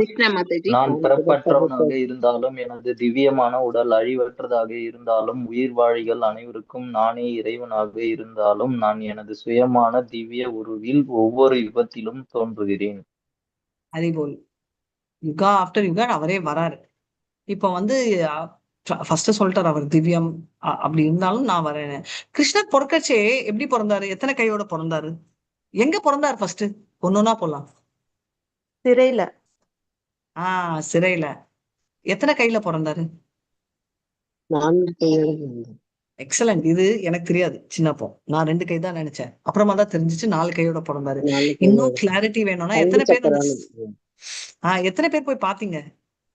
Krishna Mataji. நான் பிறப்பற்றவனாக இருந்தாலும் எனது திவ்யமான உடல் அழிவற்றதாக இருந்தாலும் உயிர்வாழிகள் அனைவருக்கும் நானே இறைவனாக இருந்தாலும் நான் எனது சுயமான திவ்ய உருவில் ஒவ்வொரு யுகத்திலும் தோன்றுகிறேன். அதேபோல் யுகா ஆஃப்டர் யுகா அவரே வராரு. இப்ப வந்து ஃபர்ஸ்ட் சொல்லிட்டார் அவர் திவ்யம் அப்படி இருந்தாலும் நான் வரேன். கிருஷ்ணர் பிறக்கச்சே எப்படி பிறந்தாரு? எத்தனை கையோட பிறந்தாரு? எங்க பிறந்தாரு? ஃபர்ஸ்ட் ஒன்னொன்னா போலாம். சிறையில. சிறையில. எத்தனை கையில பிறந்தாரு? 4 கையோட பிறந்தாரு. எக்ஸலண்ட். இது எனக்கு தெரியாது சின்னப்போ, நான் 2 கை தான் நினைச்சேன். அப்புறமா தான் தெரிஞ்சிச்சு 4 கையோட பிறந்தாரு. 4 இன்னும் கையோட. கிளாரிட்டி வேணும்னா பங்கு எத்தனை பேர் சக்கரம். எத்தனை பேர் போய் பாத்தீங்க?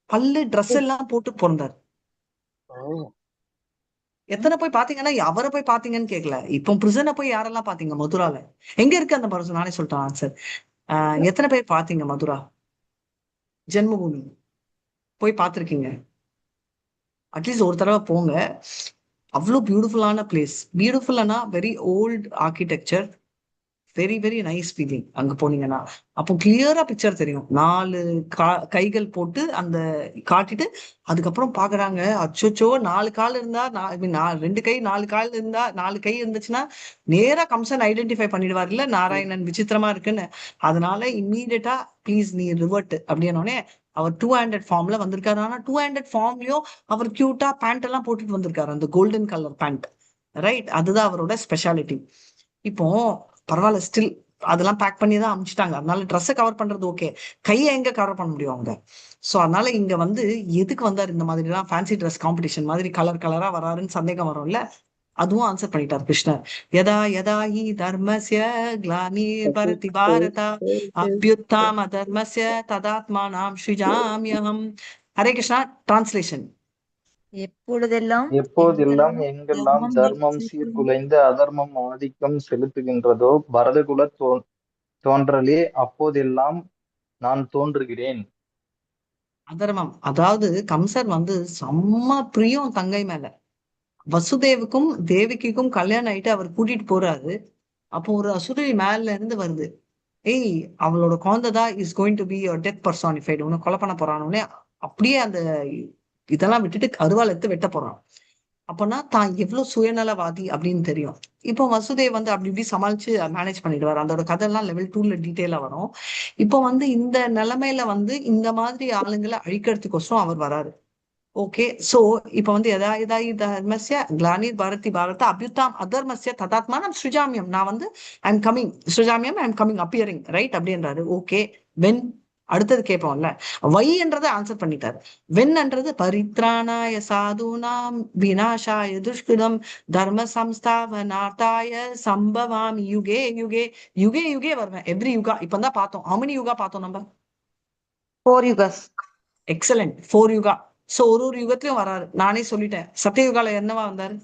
பல்லு ட்ரெஸ் எல்லாம் போட்டு பிறந்தாரு. எத்தனை போய் பாத்தீங்கன்னா அவரை போய் பாத்தீங்கன்னு கேட்கல. இப்போ பிரிசனை போய் யாரெல்லாம் பாத்தீங்க? மதுரால எங்க இருக்கு அந்த பர்சன்? நானே சொல்லிட்டேன் ஆன்சர். எத்தனை பேர் பாத்தீங்க மதுரா ஜென்மபூமி? போய் பார்த்துருக்கீங்க? அட்லீஸ்ட் ஒரு தடவை போங்க. அவ்வளோ பியூட்டிஃபுல்லான பிளேஸ். பியூட்டிஃபுல்லானா very old architecture, very very nice feeling. அங்க போனீங்கன்னா அப்போ கிளியரா பிக்சர் தெரியும். 4 கைகள் போட்டு அந்த காட்டிட்டு அதுக்கப்புறம் பாக்குறாங்க, அச்சோச்சோ 4 கால் இருந்தா 2 கை 4 கால் இருந்தா 4 கை இருந்துச்சுன்னா நேரா கம்சன் ஐடென்டிஃபை பண்ணிடுவார் இல்ல, நாராயணன் விசித்திரமா இருக்குன்னு. அதனால இம்மீடியட்டா ப்ளீஸ் நீ ரிவர்ட் அப்படின்னோடனே அவர் 2-handed ஃபார்ம்ல வந்திருக்காரு. ஆனா 2-handed ஃபார்ம்லயும் அவர் கியூட்டா பேண்ட் எல்லாம் போட்டுட்டு வந்திருக்காரு, அந்த கோல்டன் கலர் பேண்ட். ரைட், அதுதான் அவரோட ஸ்பெஷாலிட்டி. இப்போ பரவாயில்ல, ஸ்டில் அதெல்லாம் பேக் பண்ணி தான் அனுப்பிச்சிட்டாங்க. அதனால ட்ரெஸ்ஸை கவர் பண்றது ஓகே, கையை எங்க கவர் பண்ண முடியும் அவங்க? ஸோ அதனால இங்க வந்து எதுக்கு வந்தார்? இந்த மாதிரி எல்லாம் ஃபேன்சி ட்ரெஸ் காம்படிஷன் மாதிரி கலர் கலரா வராருன்னு சந்தேகம் வரும்ல, அதுவும் ஆன்சர் பண்ணிட்டார் கிருஷ்ணர். யதா யதா ஹி தர்மஸ்ய க்ளானிர் பரதி பாரத அப்யுத்தாம தர்மஸ்ய ததாத்மானாம் ஸ்ருஜாம்யஹம். ஹரே கிருஷ்ணா. டிரான்ஸ்லேஷன். எப்போதெல்லாம் எங்கெல்லாம் தர்மம் சீர்குலைந்து அதர்மம் ஆதிக்கம் செலுத்துகின்றதோ பரதகுல தோன்றலே அப்போதெல்லாம் நான் தோன்றுகிறேன். அதர்மம். அதாவது கம்சர் வந்து செம்ம பிரியம் தங்கை மேல. வசுதேவுக்கும் தேவகிக்கும் கல்யாணம் ஆயிட்டு அவர் கூட்டிட்டு போறாரு. அப்போ ஒரு அசுரி மேல இருந்து வருது. ஏய், அவளோட குழந்தைதான் is going to be death personified, உன்னை கொலை பண்ண போறானே. அப்படியே அந்த இதெல்லாம் விட்டுட்டு அருவாள் எடுத்து வெட்ட போறான். அப்பனா தான் எவ்வளவு சுயநலவாதி அப்படின்னு தெரியும். இப்போ வசுதேவ் வந்து அப்படி இப்படி சமாளிச்சு மேனேஜ் பண்ணிடுவார். அதோட கதையெல்லாம் லெவல் 2ல டீட்டெயிலா வரும். இப்போ வந்து இந்த நிலைமையில வந்து இந்த மாதிரி ஆளுங்களை அழிக்கிறதுக்கோசரம் அவர் வராரு. ஓகே, சோ இப்ப வந்து எதா இதா தர்மஸ்ய கிளானிர் பாரதி பாரத அபியுத்தாம் அதர்மஸ்ய ததாத்மானம் ஸ்ருஜாமியம். நான் வந்து ஐ எம் கமிங், ஸ்ருஜாமியம் I am coming, appearing, right அப்படின்றாரு. ஓகே, வென் அடுத்தது கேட்போம்ல. வைன்றதை ஆன்சர் பண்ணிட்டாரு. வென்ன்றது பரித்ராணாய சாதுனாம் விநாசாய துஷ்கிருதம் தர்ம சம்ஸ்தாபனார்த்தாய சம்பவாமி யுகே யுகே. யுகே யுகே வருவேன், எவ்ரி யுகா. இப்பதான் பார்த்தோம். how many யுகா பார்த்தோம் நம்ம? 4 யுகஸ். எக்ஸலண்ட், 4 யுகா. சோ ஒரு யுகத்திலயும் வராரு. நானே சொல்லிட்டேன், சத்தியயுகால என்னவா வந்தாரு?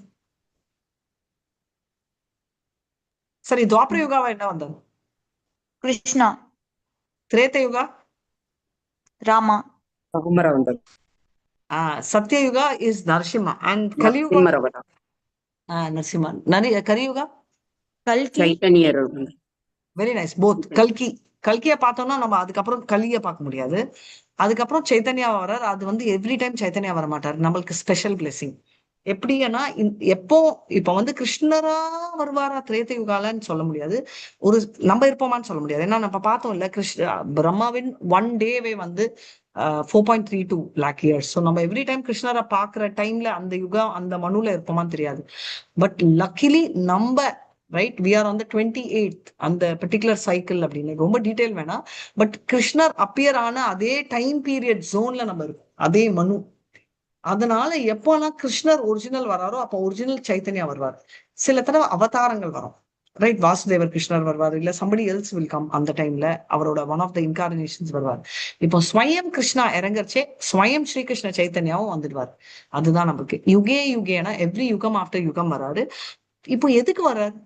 சரி, துவாபர யுகாவா என்ன வந்தாரு? கிருஷ்ணா. திரேத யுகா? ராமா. ரகுமர வந்தார். சத்யயுகா இஸ் நரசிம்மா. அண்ட் கலியுகா நரசிம்மர் நரசிம்மா. கலியுகா கல்கி. சைத்தன்யர் வந்தார். Very nice, both. கல்கிய பார்த்தோம்னா நம்ம அதுக்கப்புறம் கலிய பார்க்க முடியாது. அதுக்கப்புறம் சைத்தன்யாவா வர்றார். அது வந்து எவ்ரி டைம் சைத்தன்யா வர மாட்டார், நம்மளுக்கு ஸ்பெஷல் பிளெஸிங். எப்படின்னா எப்போ இப்ப வந்து கிருஷ்ணரா வருவாரா திரேத யுகாலன்னு சொல்ல முடியாது. ஒரு நம்ம இருப்போமான்னு சொல்ல முடியாது. ஏன்னா நம்ம பார்த்தோம் இல்ல, பிரம்மாவின் 1 டேவே வந்து 4.32 lakh years. ஸோ நம்ம எவ்ரி டைம் கிருஷ்ணரை பாக்குற டைம்ல அந்த யுகம் அந்த மனுல இருப்போமான்னு தெரியாது. பட் லக்கிலி நம்ம right we are on the 28th அந்த பர்டிகுலர் சைக்கிள் அப்படின்னு ரொம்ப டீடைல் வேணாம். பட் கிருஷ்ணர் அப்பியர் ஆன அதே டைம் பீரியட் ஜோன்ல நம்ம இருக்கோம், அதே மனு. அதனால எப்போலாம் கிருஷ்ணர் ஒரிஜினல் வராரோ அப்போ ஒரிஜினல் சைத்தன்யா வருவார். சில தடவை அவதாரங்கள் வரும், ரைட்? வாசுதேவர் கிருஷ்ணர் வருவார், இல்ல சம்படி எல்ஸ் வில் கம். அந்த டைம்ல அவரோட ஒன் ஆஃப் த இன்கார்னேஷன்ஸ் வருவார். இப்போ ஸ்வயம் கிருஷ்ணா இறங்கறச்சே ஸ்வயம் ஸ்ரீகிருஷ்ண சைத்தன்யாவும் வந்துடுவார். அதுதான் நமக்கு யுகே யுகேனா எவ்ரி யுகம் ஆஃப்டர் யுகம் வராரு. இப்போ எதுக்கு வர்றாரு?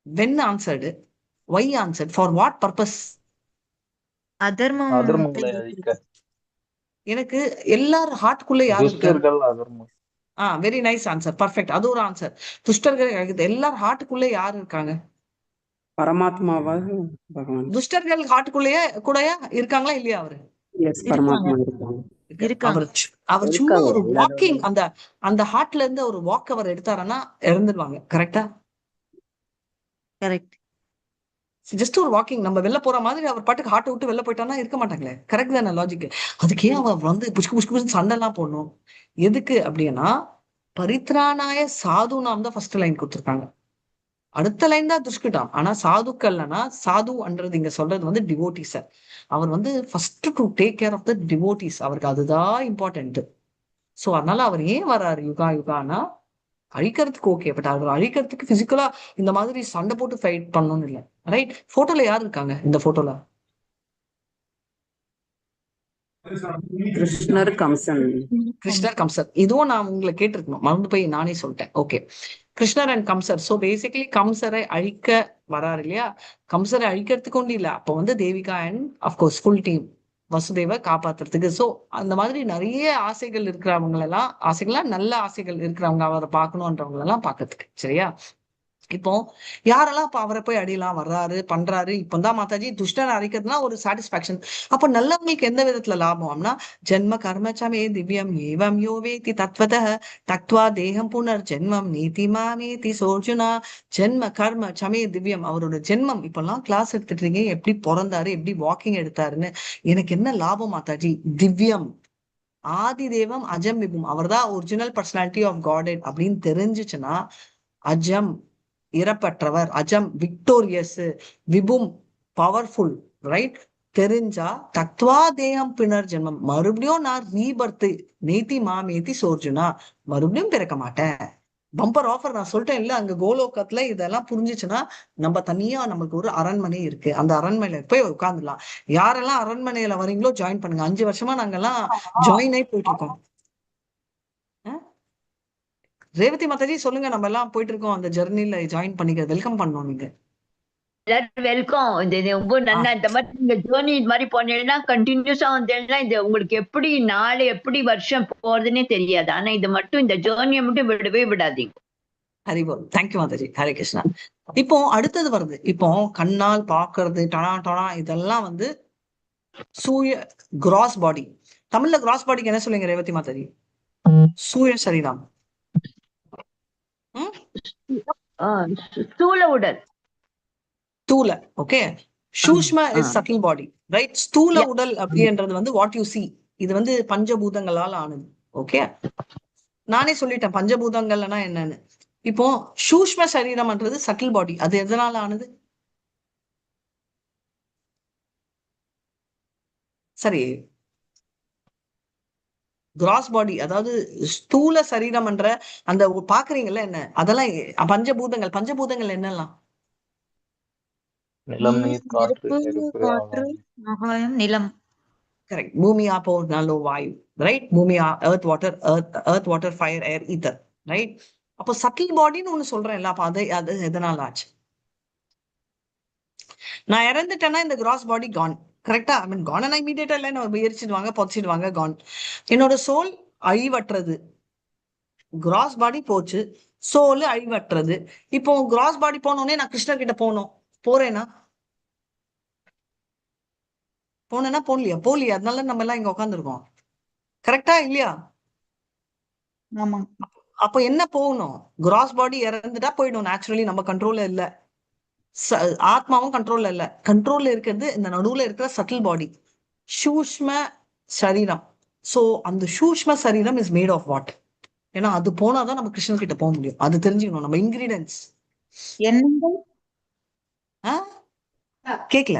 When answered, why answered, for what purpose? அதர்மம். அதர்மங்களை அழிக்க. எனக்கு எல்லார் ஹார்ட்குள்ள யாரு இருக்காரு? துஷ்டர்கள் அதர்மம். Very nice answer, perfect. அது ஒரு ஆன்சர். துஷ்டர்கள் எல்லார் ஹார்ட்டுக்குள்ளே யாரு இருக்காங்க? பரமாத்மாவா பகவான். துஷ்டர்கள் ஹார்ட்டுக்குள்ளேயே கூடயா இருக்காங்களா இல்லையா? அவரு எஸ், பரமாத்மா இருக்காங்க. அவர் சும்மா இருக்காங்க ஒரு எல்லாரும். வாக்கிங், அந்த ஹார்ட்ல இருந்து ஒரு வாக் அவர் எடுத்தாருன்னா இறந்துடுவாங்க. கரெக்டா? கரெக்ட். ஜஸ்ட் ஒரு வாக்கிங், நம்ம வெளில போற மாதிரி அவர் பாட்டுக்கு ஹார்ட் விட்டு வெளில போயிட்டானா இருக்க மாட்டாங்களே. கரெக்ட் தானே லாஜிக்? அதுக்கே அவர் வந்து புஷ்கு புஷ்கு சண்டை எல்லாம் போடணும் எதுக்கு அப்படின்னா, பரித்ராணாய சாது நாம் தான் ஃபர்ஸ்ட் லைன் கொடுத்துருக்காங்க. அடுத்த லைன் தான் துஷ்கிட்டாம். ஆனா சாதுக்கள்னா சாதுன்றது இங்க சொல்றது வந்து டிவோட்டிஸ். அவர் வந்து first to take care of the devotees. அவருக்கு அதுதான் இம்பார்ட்டன்ட். சோ அதனால அவர் ஏன் வர்றாரு யுகா யுகானா அழிக்கிறதுக்கு. ஓகே, பட் அவர் அழிக்கிறதுக்கு பிசிக்கலா இந்த மாதிரி சண்டை போட்டு ஃபைட் பண்ணணும்னு இல்லை, ரைட்? போட்டோல யார் இருக்காங்க இந்த போட்டோல? கிருஷ்ணர் கம்சன். கிருஷ்ணர் கம்சர். இதுவும் நான் உங்களை கேட்டிருக்கணும், மறந்து போய் நானே சொல்லிட்டேன். ஓகே, கிருஷ்ணர் அண்ட் கம்சர். சோ பேசிக்கலி கம்சரை அழிக்க வராரு இல்லையா? கம்சரை அழிக்கிறதுக்கு ஒன்றும் இல்லை. அப்போ வந்து Devika and of course full team வசுதேவை காப்பாத்துறதுக்கு. சோ அந்த மாதிரி நிறைய ஆசைகள் இருக்கிறவங்க எல்லாம், ஆசைகள்லாம் நல்ல ஆசைகள் இருக்கிறவங்க அவரை பார்க்கணுன்றவங்க எல்லாம் பார்க்கறதுக்கு. சரியா? இப்போ யாரெல்லாம் இப்ப அவரை போய் அடியெல்லாம் வர்றாரு பண்றாரு? இப்பதான் மாதாஜி துஷ்டனை அழிக்கிறதுனா ஒரு சாட்டிஸ்பாக்சன். அப்ப நல்லவங்களுக்கு எந்த விதத்துல லாபம்னா, ஜென்ம கர்மச்சமே திவ்யம் ஏவம் யோவேதி தத்வத தக்வா தேகம் புனர் ஜென்மம் நீதி மாமேதி சோர்ஜுனா. ஜென்ம கர்ம சமே திவ்யம். அவரோட ஜென்மம் இப்பெல்லாம் கிளாஸ் எடுத்துட்டு இருக்கீங்க, எப்படி பிறந்தாரு, எப்படி வாக்கிங் எடுத்தாருன்னு. எனக்கு என்ன லாபம் மாதாஜி? திவ்யம், ஆதி தேவம், அஜம் விபும். அவர்தான் ஒரிஜினல் பர்சனாலிட்டி ஆஃப் காட் அப்படின்னு தெரிஞ்சுச்சுன்னா, அஜம் இறப்பற்றவர், அஜம் விக்டோரியஸ், விபும் பவர்ஃபுல், ரைட்? தெரிஞ்சா தத்வா தேகம் பின்னர் ஜென்மம், மறுபடியும் நான் ரீபர்த், நேத்தி மாமேத்தி சோர்ஜுனா, மறுபடியும் பிறக்க மாட்டேன். Bumper offer. நான் சொல்லிட்டேன் இல்ல, அங்க கோலோகத்துல இதெல்லாம் புரிஞ்சிச்சுன்னா நம்ம தனியா நமக்கு ஒரு அரண்மனை இருக்கு, அந்த அரண்மனையில போய் உட்காந்துடலாம். யாரெல்லாம் அரண்மனையில வரீங்களோ ஜாயின் பண்ணுங்க. 5 வருஷமா நாங்கெல்லாம் ஜாயின் ஆகி போயிட்டு இருக்கோம். ரேவதி மாதாஜி சொல்லுங்க, நம்ம எல்லாம் போயிட்டு இருக்கோம், அந்த ஜெர்னில ஜாயின் பண்ணிக்க வெல்கம் பண்ணோம். நீங்க எல்லாரும் வெல்கம். இது ரொம்ப நல்லா இந்த மாதிரி நீங்க ஜேர்னி இது மாதிரி போனீங்கன்னா கண்டினியூஸா வந்தீங்கன்னா இது உங்களுக்கு எப்படி நாள் எப்படி வருஷம் போறதுன்னே தெரியாது. ஆனா இது மட்டும் இந்த ஜேர்னியை மட்டும் விடவே விடாதீங்க. ஹரிபோல். தேங்க்யூ மாதாஜி. ஹரே கிருஷ்ணா. இப்போ அடுத்தது வருது. இப்போ கண்ணால் பாக்குறது டொனா டொனா இதெல்லாம் வந்து சூய கிராஸ் பாடி. தமிழ்ல கிராஸ் பாடிக்கு என்ன சொல்லுங்க ரேவதி மாதாஜி? சூய சரீரம். ஸ்தூல உடல். ஸ்தூல. ஓகே. சூஷ்ம இஸ் சட்டில் பாடி, ரைட்? ஸ்தூல உடல் அப்படின்றது வந்து வாட் யூ see. இது வந்து பஞ்சபூதங்களால் ஆனது. ஓகே, நானே சொல்லிட்டேன் பஞ்சபூதங்கள்னா என்னன்னு. இப்போ சூஷ்ம சரீரம்ன்றது சட்டில் பாடி. அது எதனால ஆனது? சரி, கிராஸ் பாடி அதாவது ஸ்தூல சரீரம் என்ற அந்த பாக்குறீங்கல்ல என்ன, அதெல்லாம் பஞ்சபூதங்கள். பஞ்சபூதங்கள் என்னெல்லாம்? நிலம், நீர், காற்று, நெருப்பு, நெருப்பு, காற்று, ஆகாயம். ஆகாயம், நிலம். கரெக்ட். பூமி, ஆப்போ, நலோ, வாயு, ரைட்? பூமி, எர்த், வாட்டர், ஃபயர், ஏர், ஈத்தர், ரைட்? அப்போ சட்டில் பாடின்னு ஒண்ணு சொல்றேன்ல, அப்ப அது எதனால ஆச்சு? நான் இறந்துட்டேன்னா இந்த கிராஸ் பாடி கான், கரெக்டா? ஐ மீன் கான், இமீடியட்டா இல்ல, எரிச்சிடுவாங்க, புதைச்சிடுவாங்க, கான். என்னோட சோல் அழிவற்றது. கிராஸ் பாடி போச்சு, சோல் அழிவற்றது. இப்போ கிராஸ் பாடி போனோடனே நான் கிருஷ்ணர் கிட்ட போறேன்னா போகலையா? போகலையா? அதனால நம்ம எல்லாம் இங்க உட்காந்துருக்கோம், கரெக்டா இல்லையா? ஆமா. அப்ப என்ன போகணும்? கிராஸ் பாடி இறந்துட்டா போயிடும், நேச்சுரலி நம்ம கண்ட்ரோல்ல இல்ல. ஆத்மாவும் கண்ட்ரோல்ல இல்ல. கண்ட்ரோல்ல இருக்கிறது இந்த நடுவுல இருக்கிற சட்டில் பாடி, சூஷ்ம சரீரம். சோ அந்த சூஷ்ம சரீரம் இஸ் மேட் ஆஃப் வாட்? ஏன்னா அது போனாதான் நம்ம கிருஷ்ணன் கிட்ட போக முடியும். அது தெரிஞ்சுக்கணும். நம்ம இன்கிரீடியன்ஸ். எண்ணங்கள். கேக்கல.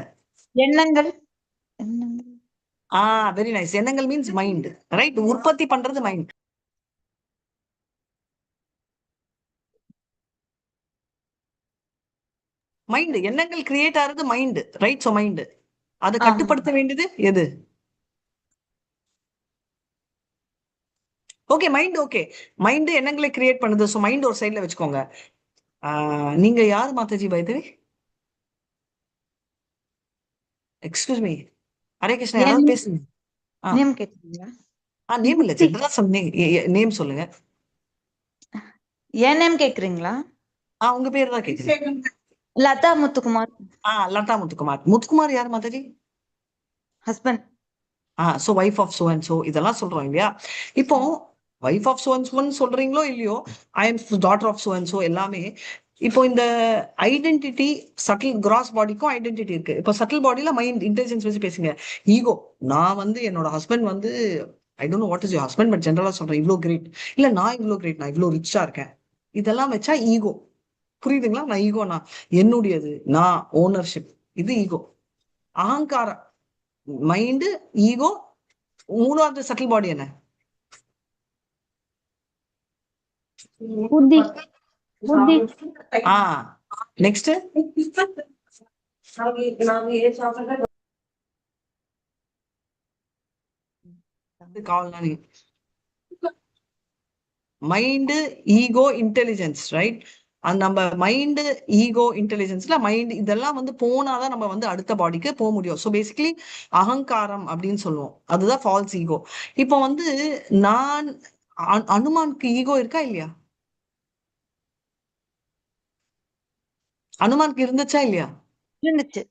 எண்ணங்கள். Very nice. எண்ணங்கள் மீன்ஸ் மைண்ட், ரைட்? உற்பத்தி பண்றது மைண்ட். மைண்ட், எண்ணங்கள் கிரியேட் ஆகிறது மைண்ட், ரைட்? சோ மைண்ட், அதை கட்டுப்படுத்த வேண்டியது எது? Okay, mind. ஓகே, மைண்ட் எண்ணங்களை கிரியேட் பண்ணுது. சோ மைண்ட் ஒரு சைட்ல வச்சுக்கோங்க. நீங்க யார் Mataji by the way? Excuse me. Hare Krishna, யாராவது பேசுங்க. நேம் கேட்டீங்களா? நேம் இல்ல, ஜெனரலா நேம் சொல்லுங்க. ஏன் நேம் கேக்குறீங்களா? உங்க பேர் தான் கேக்குறேன். லதா முத்துக்குமார். லதா முத்துக்குமார். முத்துக்குமார் யார் Mataji? Husband. So wife of so and so இதெல்லாம் சொல்றோம் இல்லையா? இப்போ வைஃப் ஆஃப் சோ அண்ட் சோன்னு சொல்றீங்களோ இல்லையோ, I am daughter of so and so எல்லாமே. இப்போ இந்த ஐடென்டிட்டி சட்டில் கிராஸ் பாடிக்கும் ஐடென்டிட்டி இருக்கு. இப்போ சட்டில் பாடியில மைண்ட் இன்டெலிஜென்ஸ் வச்சு பேசுங்க. ஈகோ, நான் வந்து என்னோட ஹஸ்பண்ட் வந்து I don't know what is your husband, but ஜெனரலா சொல்றேன் இவ்வளோ கிரேட், இல்ல நான் இவ்வளோ கிரேட், நான் இவ்வளோ ரிச்சா இருக்கேன், இதெல்லாம் வச்சா ஈகோ. புரியுதுங்களா? நான் ஈகோ, நான் என்னுடையது, நான் ஓனர்ஷிப், இது ஈகோ. அகங்காரம், மைண்டு, ஈகோ. மூணாவது சட்டில் பாடி என்ன? புத்தி. Next mind, ego, intelligence, right? நம்ம மைண்டு, ஈகோ, இன்டெலிஜென்ஸ்ல மைண்ட் இதெல்லாம் வந்து போனாதான் நம்ம வந்து அடுத்த பாடிக்கு போக முடியும். ஸோ பேசிக்கலி அகங்காரம் அப்படின்னு சொல்லுவோம், அதுதான் ஃபால்ஸ் ஈகோ. இப்போ வந்து நான் அனுமானுக்கு ஈகோ இருக்கா இல்லையா? அனுமானுக்கு இருந்துச்சா இல்லையா? இருந்துச்சு.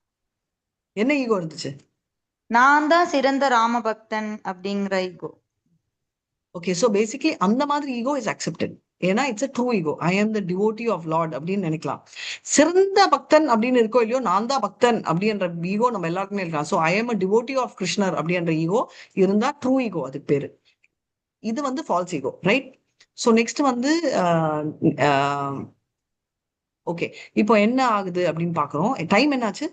என்ன ஈகோ இருந்துச்சு? நான் தான் சிறந்த ராம பக்தன் அப்படிங்கிற ஈகோ. ஓகே, சோ பேசிக்கலி அந்த மாதிரி ஈகோ இஸ் அக்செப்டட். ஏன்னா it's a true ego. I am the devotee of Lord அப்படின்னு நினைக்கலாம். சிறந்த பக்தன் அப்படின்னு இருக்கோ இல்லையோ, நான் தான் பக்தன் அப்படின்ற ஈகோ நம்ம எல்லாருக்குமே இருக்கலாம். So I am a devotee of கிருஷ்ணர் அப்படின்ற ஈகோ இருந்தா ட்ரூ ஈகோ, அதுக்கு பேரு. இது வந்து false ego, right? So next வந்து ஓகே, இப்போ என்ன ஆகுது அப்படின்னு பாக்குறோம். டைம் என்னாச்சு?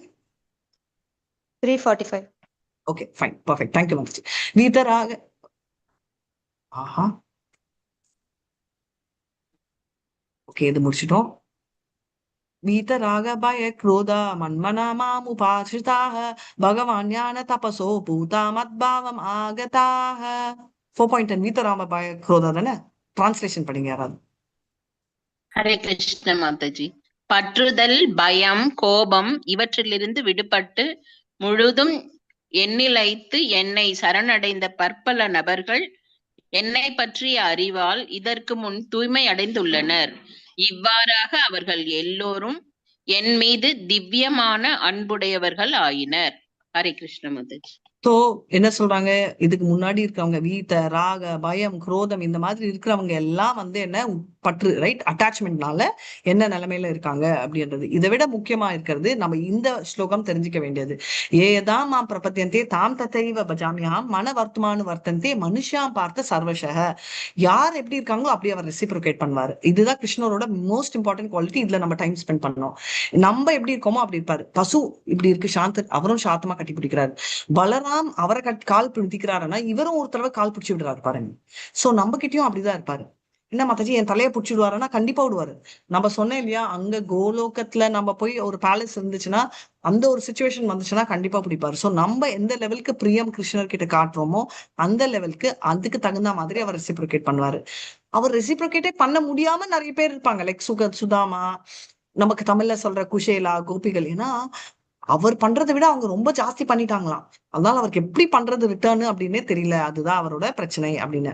3:45. ஓகே, ஃபைன், பர்ஃபெக்ட், தேங்க்யூ மச்சி. வீதராக ஓகே, இது முடிச்சிட்டோம். வீதராக பய क्रोध மன்மனா மாமுபாசிரிதாக பகவான் ஞான தபசோ பூதா மத்பாவம் ஆகதாக. 4.10 வீதராம பய क्रोध தானே? டிரான்ஸ்லேஷன் படிங்க யாராவது. ஹரே கிருஷ்ண மாதாஜி. பற்றுதல், பயம், கோபம் இவற்றிலிருந்து விடுபட்டு முழுதும் எண்ணிலைத்து என்னை சரணடைந்த பற்பல நபர்கள் என்னை பற்றிய அறிவால் இதற்கு முன் தூய்மை அடைந்துள்ளனர். இவ்வாறாக அவர்கள் எல்லோரும் என் மீது திவ்யமான அன்புடையவர்கள் ஆயினர். ஹரே கிருஷ்ண மாதாஜி. சோ என்ன சொல்றாங்க, இதுக்கு முன்னாடி இருக்கவங்க வீட்ட ராக, பயம், குரோதம் இந்த மாதிரி இருக்கிறவங்க எல்லாம் வந்து என்ன பற்று, ரைட், அட்டாச்மெண்ட்னால என்ன நிலைமையில இருக்காங்க அப்படின்றது. இதை விட முக்கியமா இருக்கிறது நம்ம இந்த ஸ்லோகம் தெரிஞ்சுக்க வேண்டியது. ஏதாம் மாம் பிரபத்தியந்தே தாம் தத்தைவ பஜாமியாம் மன வர்த்தமானு வர்த்தந்தே மனுஷாம் பார்த்த சர்வசக. யார் எப்படி இருக்காங்களோ அப்படி அவர் ரெசிப்ரோகேட் பண்ணுவாரு. இதுதான் கிருஷ்ணரோட மோஸ்ட் இம்பார்ட்டன்ட் குவாலிட்டி. இதுல நம்ம டைம் ஸ்பெண்ட் பண்ணோம். நம்ம எப்படி இருக்கோமோ அப்படி இருப்பாரு. பசு இப்படி இருக்கு சாந்த, அவரும் சாந்தமா கட்டி பிடிக்கிறாரு. பலராம் அவரை கால் பிடிக்கிறாருன்னா இவரும் ஒரு தடவை கால் பிடிச்சி விடுறாரு பாருங்க. சோ நம்ம கிட்டயும் அப்படிதான் இருப்பாரு. என்ன மாதாஜி என் தலையை பிடிச்சி விடுவாருன்னா கண்டிப்பா விடுவாரு. நம்ம சொன்னேன் இல்லையா, அங்க கோலோகத்துல நம்ம போய் ஒரு பேலஸ் இருந்துச்சுன்னா அந்த ஒரு சுச்சுவேஷன் வந்துச்சுன்னா கண்டிப்பா பிடிப்பாரு. சோ நம்ம எந்த லெவலுக்கு பிரியம் கிருஷ்ணர் கிட்ட காட்டுறோமோ அந்த லெவலுக்கு அதுக்கு தகுந்த மாதிரி அவர் ரெசிப்ரோகேட் பண்ணுவாரு. அவர் ரெசிப்ரோகேட்டே பண்ண முடியாம நிறைய பேர் இருப்பாங்க. லைக் சுதாமா, நமக்கு தமிழ்ல சொல்ற குஷேலா, கோபிகள். ஏன்னா அவர் பண்றதை விட அவங்க ரொம்ப ஜாஸ்தி பண்ணிட்டாங்களாம். அதனால அவருக்கு எப்படி பண்றது ரிட்டர்ன் அப்படின்னே தெரியல. அதுதான் அவரோட பிரச்சனை அப்படின்னு.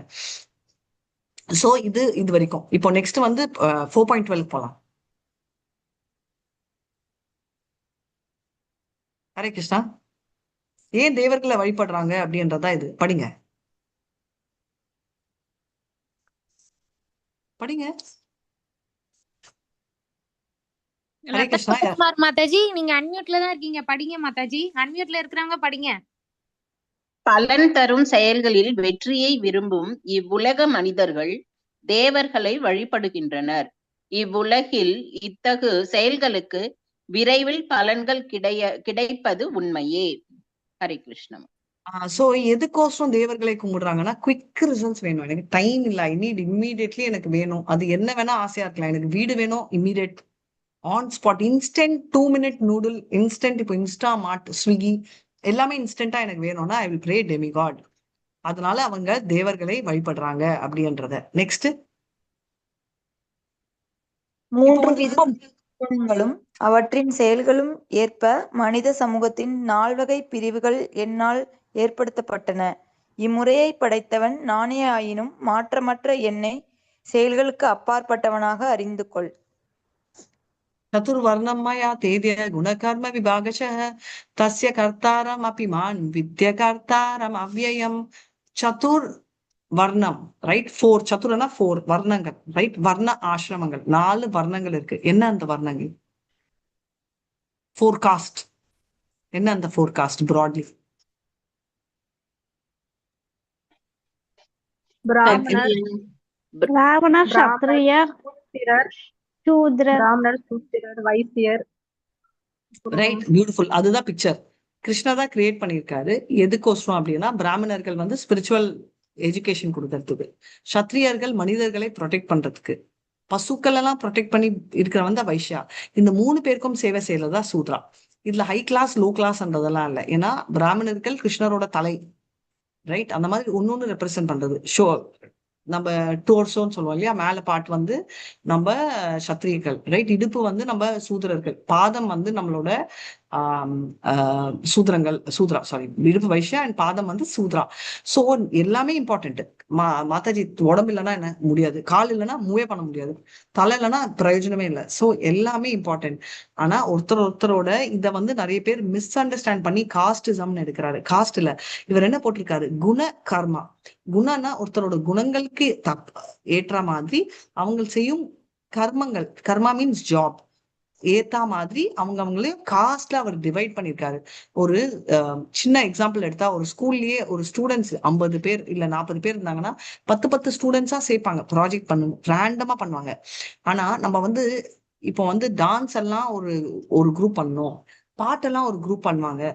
சோ இது வரைக்கும். இப்போ நெக்ஸ்ட் வந்து 4.12 போலாம். ஹரே கிருஷ்ணா. ஏன் தேவர்களை வழிபடுறாங்க அப்படின்றதா இது. படிங்க படிங்க. ஹரே கிருஷ்ணா. குமார் மாதாஜி, நீங்க அன்மியூட்ல தான் இருக்கீங்க, படிங்க மாதாஜி. அன்மியூட்ல இருக்கிறவங்க படிங்க. பலன் தரும் செயல்களில் வெற்றியை விரும்பும் இவ்வுலக மனிதர்கள் தேவர்களை வழிபடுகின்றனர். இவ்வுலகில் இத்தகு செயல்களுக்கு விரைவில் பலன்கள் கிடைப்பது உண்மையே. ஹரே கிருஷ்ணம். சோ எதுக்கோசரம் தேவர்களை கும்பிடுறாங்கன்னா, குவிக் ரிசல்ட்ஸ் வேணும். எனக்கு டைம் இல்ல, ஐ நீட் இம்மீடியட்லி, எனக்கு வேணும். அது என்ன வேணா ஆசையா இருக்கலாம். எனக்கு வீடு வேணும், immediate, on spot, instant 2 minute noodle, instant. இப்போ இன்ஸ்டா மார்ட், ஸ்விக்கி எல்லாமே இன்ஸ்டன்டா எனக்கு வேணும்னா ஐ வில் ப்ரே டெமிகாட். அதனால அவங்க தேவர்களை வழிபடுறாங்க அப்படின்றத. நெக்ஸ்ட், மூன்று விதங்களும் அவற்றின் செயல்களும் ஏற்ப மனித சமூகத்தின் 4 வகை பிரிவுகள் என்னால் ஏற்படுத்தப்பட்டன. இம்முறையை படைத்தவன் நானே ஆயினும் மாற்றமற்ற என்னை செயல்களுக்கு அப்பாற்பட்டவனாக அறிந்து கொள். சதுர்வர்ணமயா தேதிய குணகர்ம விபாகசः தஸ்ய கர்த்தாரம் அபி மான் வித்ய கர்த்தாரம் அவ்யயம். சதுர் வர்ணம், ரைட், 4 சதுரனா 4 வர்ணங்கள், ரைட். வர்ண ஆசிரமங்கள் 4 வர்ணங்கள் இருக்கு. என்ன அந்த வர்ணங்கள்? 4 காஸ்ட். என்ன அந்த 4 காஸ்ட் பிராட்லி? பிராமணர், சத்ரியர், சூத்ரர், பிராமணர், சூத்திரர், வைசியர். Right, beautiful. அதுதான் பிக்சர் கிருஷ்ணா தான் கிரியேட் பண்ணியிருக்காரு. எதுக்கோசரம் அப்படின்னா, பிராமணர்கள் வந்து ஸ்பிரிச்சுவல் எஜுகேஷன் கொடுக்கறதுக்கு, சத்திரியர்கள் மனிதர்களை ப்ரொடெக்ட் பண்றதுக்கு, பசுக்கள் எல்லாம் ப்ரொடெக்ட் பண்ணி இருக்கிற வந்து வைஷ்யா. இந்த 3 பேருக்கும் சேவை செய்யறதா சூத்ரா. இதுல ஹை கிளாஸ் லோ கிளாஸ்ன்றதெல்லாம் இல்லை. ஏன்னா பிராமணர்கள் கிருஷ்ணரோட தலை, ரைட். அந்த மாதிரி ஒன்னொன்னு ரெப்ரசென்ட் பண்றது. ஷோ நம்ம டோர்சோன்னு சொல்லுவோம் இல்லையா, மேல பாட்டு வந்து நம்ம சத்திரியர்கள், ரைட். இடுப்பு வந்து நம்ம சூத்திரர்கள், பாதம் வந்து நம்மளோட சூத்ரா, சாரி, இடுப்பு வைஷ்யா அண்ட் பாதம் வந்து சூத்ரா. சோ எல்லாமே இம்பார்ட்டன்ட். மாதாஜி உடம்பு இல்லைன்னா என்ன முடியாது, கால் இல்லைன்னா மூவே பண்ண முடியாது, தலை இல்லைன்னா பிரயோஜனமே இல்லை. சோ எல்லாமே இம்பார்ட்டன்ட். ஆனா ஒருத்தரோட இதை வந்து நிறைய பேர் மிஸ் அண்டர்ஸ்டாண்ட் பண்ணி காஸ்டிசம்னு எடுக்கிறாரு. காஸ்ட் இல்ல, இவர் என்ன போட்டிருக்காரு, குண கர்மா. குணம்னா ஒருத்தரோட குணங்களுக்கு ஏற்ற மாதிரி அவங்க செய்யும் கர்மங்கள், கர்மா மீன்ஸ் ஜாப், ஏத்தா மாதிரி அவங்களையும் காஸ்ட்ல அவர் டிவைட் பண்ணிருக்காரு. ஒரு சின்ன எக்ஸாம்பிள் எடுத்தா, ஒரு ஸ்கூல்லயே ஒரு ஸ்டூடெண்ட்ஸ் 50 பேர் இல்ல 40 பேர் இருந்தாங்கன்னா 10 ஸ்டூடெண்ட்ஸா சேர்ப்பாங்க, ப்ராஜெக்ட் பண்ணணும், ரேண்டமா பண்ணுவாங்க. ஆனா நம்ம வந்து இப்போ வந்து டான்ஸ் எல்லாம் ஒரு குரூப் பண்ணணும், பாட்டெல்லாம் ஒரு குரூப் பண்ணுவாங்க,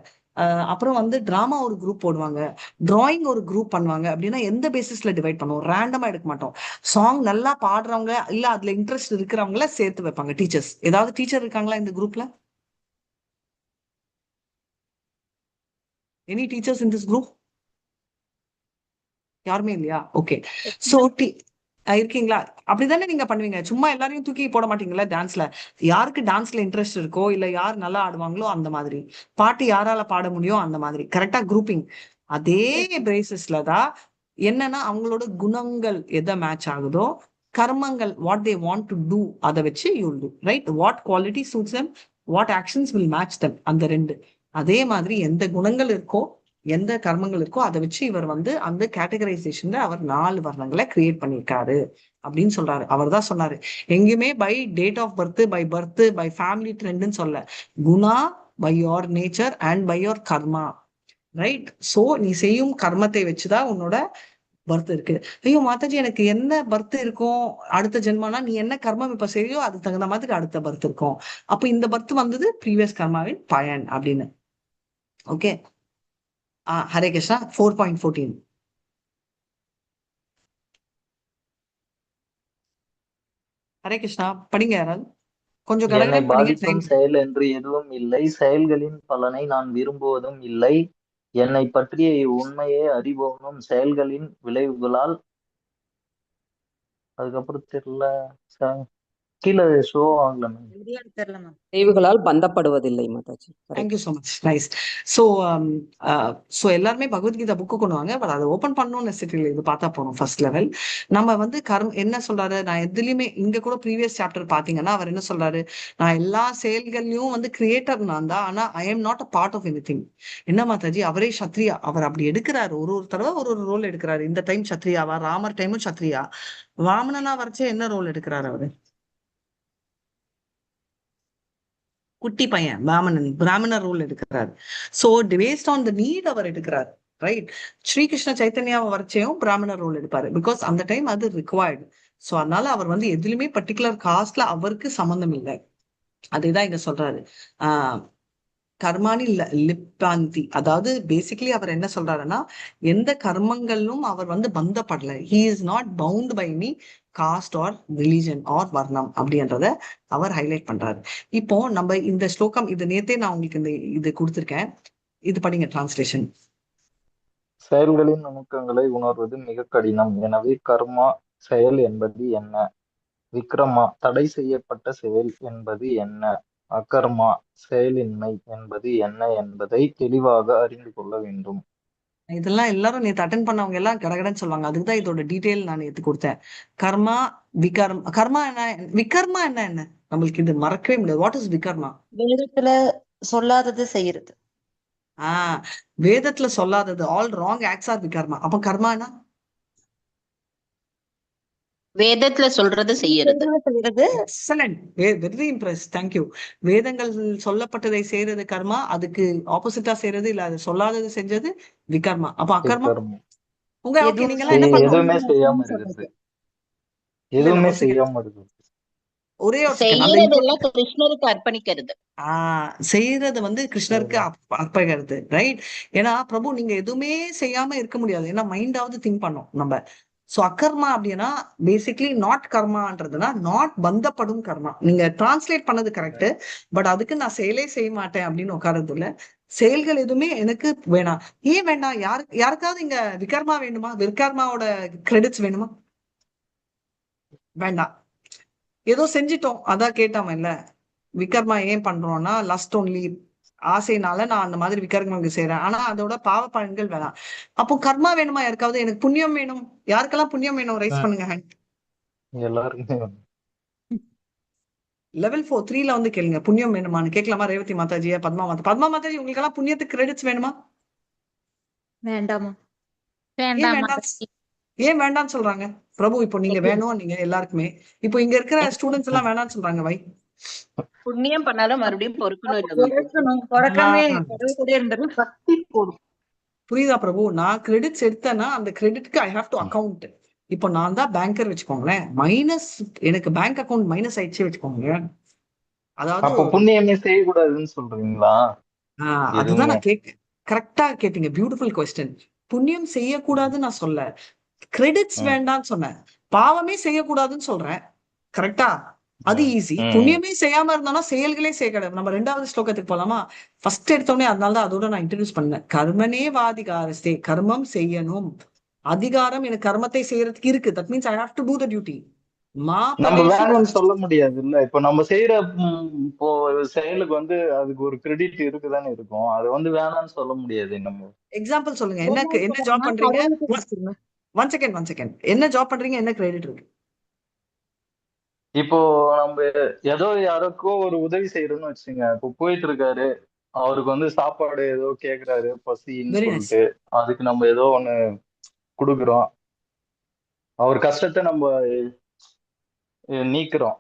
அப்புறம் வந்து டிராமா ஒரு குரூப் போடுவாங்க, டிராயிங் ஒரு குரூப் பண்ணுவாங்க. அப்படின்னா எந்த பேசிஸ்ல டிவைட் பண்ணுவோம்? ரேண்டமா எடுக்க மாட்டோம். சாங் நல்லா பாடுறவங்க இல்ல அதுல இன்ட்ரெஸ்ட் இருக்கிறவங்கள சேர்த்து வைப்பாங்க. டீச்சர்ஸ், ஏதாவது டீச்சர் இருக்காங்களா இந்த குரூப்ல? Any teachers in this group? யாருமே இல்லையா? ஓகே. சோ இருக்கீங்களா? அப்படிதானே நீங்க பண்ணுவீங்க. சும்மா எல்லாரையும் தூக்கி போட மாட்டீங்களா டான்ஸ்ல. யாருக்கு டான்ஸ்ல இன்ட்ரெஸ்ட் இருக்கோ இல்ல யார் நல்லா ஆடுவாங்களோ அந்த மாதிரி, பாட்டு யாரால பாட முடியும் அந்த மாதிரி கரெக்டா குரூப்பிங். அதே பேசிஸ்ல தான் என்னன்னா அவங்களோட குணங்கள் எதை மேட்ச் ஆகுதோ, கர்மங்கள் what they want to do அதை வச்சு you do right. What quality suits them, what actions will match them. அந்த ரெண்டு. அதே மாதிரி எந்த குணங்கள் இருக்கோ எந்த கர்மங்கள் இருக்கோ அதை வச்சு இவர் வந்து அந்த கேட்டகரைசேஷன்ல அவர் 4 வர்ணங்களை கிரியேட் பண்ணியிருக்காரு அப்படின்னு சொல்றாரு. அவர் தான் சொன்னாரு எங்கேயுமே by date of birth, by family ட்ரெண்ட்னு சொல்ல, குணா by your nature and by your karma right. So நீ செய்யும் கர்மத்தை வச்சுதான் உன்னோட பர்த் இருக்கு. ஐயோ மாதாஜி எனக்கு என்ன பர்த் இருக்கும் அடுத்த ஜென்மானா, நீ என்ன கர்மம் இப்ப செய்யோ அதுக்கு தகுந்த மாதிரி அடுத்த பர்த் இருக்கும். அப்ப இந்த பர்த் வந்தது ப்ரீவியஸ் கர்மாவின் பயன் அப்படின்னு. ஓகே. ஹரே கிருஷ்ணா. 4.14 ஹரே கிருஷ்ணா படிங்க யாராவது. கொஞ்சம் என்னை கடகடன் படிங்க. பாதிக்கும் செயல் என்று எதுவும் இல்லை, செயல்களின் பலனை நான் விரும்புவதும் இல்லை. என்னை பற்றிய உண்மையை அறிபவனும் செயல்களின் விளைவுகளால் அதுக்கப்புறம் தெரியல, கீழே ஷோ ஆகல. தெரியல மேம். விளைவுகளால் பந்தப்படுவதில்லை Mataji. Thank you so much. Nice. So எல்லாருமே பகவத்கீதா புக்கு கொண்டு வாங்க. பட் அதை ஓப்பன் பண்ணணும்னு நெசசிட்டி இல்லை. இது பார்த்தா போறோம் ஃபர்ஸ்ட் லெவல். நம்ம வந்து என்ன சொல்றாரு, நான் எதுலையுமே இங்க கூட ப்ரீவியஸ் சாப்டர் பாத்தீங்கன்னா அவர் என்ன சொல்றாரு, நான் எல்லா செயல்கள்லயும் வந்து கிரியேட்டர் நான் தான், ஆனா I am not a part of anything. என்ன மாதாஜி அவரே சத்ரியா, அவர் அப்படி எடுக்கிறாரு. ஒரு தடவை ஒரு ரோல் எடுக்கிறாரு. இந்த டைம் சத்ரியாவா, ராமர் டைமும் சத்ரியா, வாமனனா வரைச்சே என்ன ரோல் எடுக்கிறாரு அவரு, குட்டி பையன் பிராமணர் ரோல் எடுக்கிறாரு. So based on the need அவர் எடுக்கிறாரு ரைட். ஸ்ரீகிருஷ்ண சைத்தன்யாவை வரைச்சையும் பிராமணர் ரோல் எடுப்பாரு. பிகாஸ் அந்த டைம் அது ரிக்வயர்டு. சோ அதனால அவர் வந்து எதுலையுமே பர்டிகுலர் காஸ்ட்ல அவருக்கு சம்பந்தம் இல்லை. அதுதான் இங்க சொல்றாரு. கர்மானி லிப்பாந்தி, அதாவது பேசிக்கலி அவர் என்ன சொல்றாருன்னா எந்த கர்மங்களும் அவர் வந்து பந்தப்படல. He is not bound by any caste or religion or வர்ணம் அப்படின்றத அவர் ஹைலைட் பண்றாரு. இப்போ நம்ம இந்த ஸ்லோகம் இது நேத்தே நான் உங்களுக்கு இந்த இது கொடுத்திருக்கேன். இது படிங்க டிரான்ஸ்லேஷன். செயல்களின் நுணுக்கங்களை உணர்வது மிக கடினம். எனவே கர்மா செயல் என்பது என்ன, விக்ரமா தடை செய்யப்பட்ட செயல் என்பது என்ன, அகர்மா செயலின்மை என்பது என்ன என்பதை தெளிவாக அறிந்து கொள்ள வேண்டும். இதெல்லாம் எல்லாரும் நேற்று அட்டன் பண்ணவங்க எல்லாம் கடகடன்னு சொல்லுவாங்க. அதுக்குதான் இதோட டீடைல் நான் நேற்று கொடுத்தேன். கர்மா கர்மா என்ன, விகர்மா என்ன நம்மளுக்கு இது மறக்கவே முடியாது. வாட் இஸ் விகர்மா? வேதத்துல சொல்லாதது செய்யறது. வேதத்துல சொல்லாதது, ஆல் ராங் ஆக்ட்ஸ் ஆர் விகர்மா. அப்ப கர்மானா வேதத்துல சொல்றது செய்யறது. Excellent, very impress, thank you. வேதங்கள் சொல்லப்பட்டதை செய்யறது கர்மா, அதுக்கு ஆப்போசிட்டா செய்யறது இல்ல அது சொல்லாதது செஞ்சது விகர்மா. அப்ப அகர்மா உங்க ஓகே. நீங்க எல்லாம் என்ன எதுவுமே பண்ணுங்க, செய்யாம இருக்குது, எதுவுமே செய்யாம இருக்குது. ஒரே ஒரு செய்யறதெல்லாம் கிருஷ்ணருக்கு அர்ப்பணிக்கிறது. செய்யறது வந்து கிருஷ்ணருக்கு அர்ப்பணிக்கிறது ரைட். ஏன்னா பிரபு நீங்க எதுவுமே செய்யாம இருக்க முடியாது. ஏன்னா மைண்டாவது திங்க் பண்ணோம் நம்ம. சோ அகர்மா அப்படின்னா பேசிக்லி நாட் கர்மான்றதுனா நாட் பந்தப்படும் கர்மா. நீங்க டிரான்ஸ்லேட் பண்ணது கரெக்ட். பட் அதுக்கு நான் செயலே செய்ய மாட்டேன் அப்படின்னு உட்கார்றது இல்ல. செயல்கள் எதுவுமே எனக்கு வேணாம். ஏன் வேண்டாம்? யாருக்காவது இங்க விகர்மா வேணுமா? விகர்மாவோட கிரெடிட்ஸ் வேணுமா? வேண்டாம். ஏதோ செஞ்சிட்டோம் அதான் கேட்டாம இல்ல. விகர்மா ஏன் பண்றோம்னா லஸ்ட் ஒன்லி, ஆசைனால நான் அந்த மாதிரி விகர்மங்கள் செய்யறேன். ஆனா அதோட பாவ பலன்கள் வேணாம். அப்போ கர்மா வேணுமா யாருக்காவது? எனக்கு புண்ணியம் வேணும். யாருக்கெல்லாம் புண்ணியம் வேணும் ரைஸ் பண்ணுங்க ஹேண்ட். எல்லாருக்குமே லெவல் 3ல வந்து கேளுங்க புண்ணியம் வேணுமான்னு. கேட்கலாமா ரேவதி மாதாஜியா, பத்மா மாதாஜி உங்களுக்கு எல்லாம் புண்ணியத்துக்கு கிரெடிட்ஸ் வேணுமா? வேண்டாமா? ஏன் வேண்டாம்னு சொல்றாங்க பிரபு? இப்போ நீங்க வேணும், நீங்க எல்லாருக்குமே இப்போ இங்க இருக்கிற ஸ்டூடெண்ட்ஸ் எல்லாம் வேணாம்னு சொல்றாங்க. வை புண்ணியம் பண்ணாலும் மறுபடியும் பொறுக்கணும். புரியுதா பிரபு? நான் கிரெடிட்ஸ் எடுத்தேன்னா அந்த கிரெடிட்க்கு ஐ ஹாவ் டு அக்கவுண்ட். இப்போ நான் தான் பேங்கர் வச்சுக்கோங்களேன், மைனஸ் எனக்கு பேங்க் அக்கவுண்ட் மைனஸ் ஆயிடுச்சு வச்சுக்கோங்க. அதாவது புண்ணியமே செய்யக்கூடாதுன்னு சொல்றீங்களா? அதுதான் நான் கரெக்டா கேட்டீங்க. Beautiful question. புண்ணியம் செய்யக்கூடாதுன்னு நான் சொல்ல, கிரெடிட்ஸ் வேண்டாம்னு சொன்னேன். பாவமே செய்யக்கூடாதுன்னு சொல்றேன். கரெக்டா? அது ஈஸி. புண்ணியமே செய்யாம இருந்தாலும் செயல்களே செய்யக்கூடாது. நம்ம 2வது ஸ்லோகத்துக்கு போலாமா? ஃபர்ஸ்ட் எடுத்தோடனே அதனாலதான் அதோட நான் இன்ட்ரடியூஸ் பண்ணேன். கர்மனே வாதிகாரஸ்தே, கர்மம் செய்யணும். அதிகாரம் எனக்கு கர்மத்தை செய்யறதுக்கு இருக்கு. That means I have to do the duty. மா நம்ம பலேஷு வேணும்னு சொல்ல முடியாது இல்ல. இப்ப நம்ம செய்யற இப்போ செயலுக்கு வந்து அதுக்கு ஒரு கிரெடிட் இருக்குதானே இருக்கும். அது வந்து வேணாம்னு சொல்ல முடியாது நம்ம. எக்ஸாம்பிள் சொல்லுங்க. என்ன ஜாப் பண்றீங்க? One second. என்ன ஜாப் பண்றீங்க? என்ன கிரெடிட் இருக்கு? இப்போ நம்ம ஏதோ யாருக்கோ ஒரு உதவி செய்யறோம்னு வச்சுங்க. இப்போ போயிட்டு இருக்காரு, அவருக்கு வந்து சாப்பாடு ஏதோ கேக்குறாரு பசின்னு வெரி நைஸ். சொல்லிட்டு, அதுக்கு நம்ம ஏதோ ஒண்ணு கொடுக்குறோம். அவர் கஷ்டத்தை நம்ம நீக்குறோம்.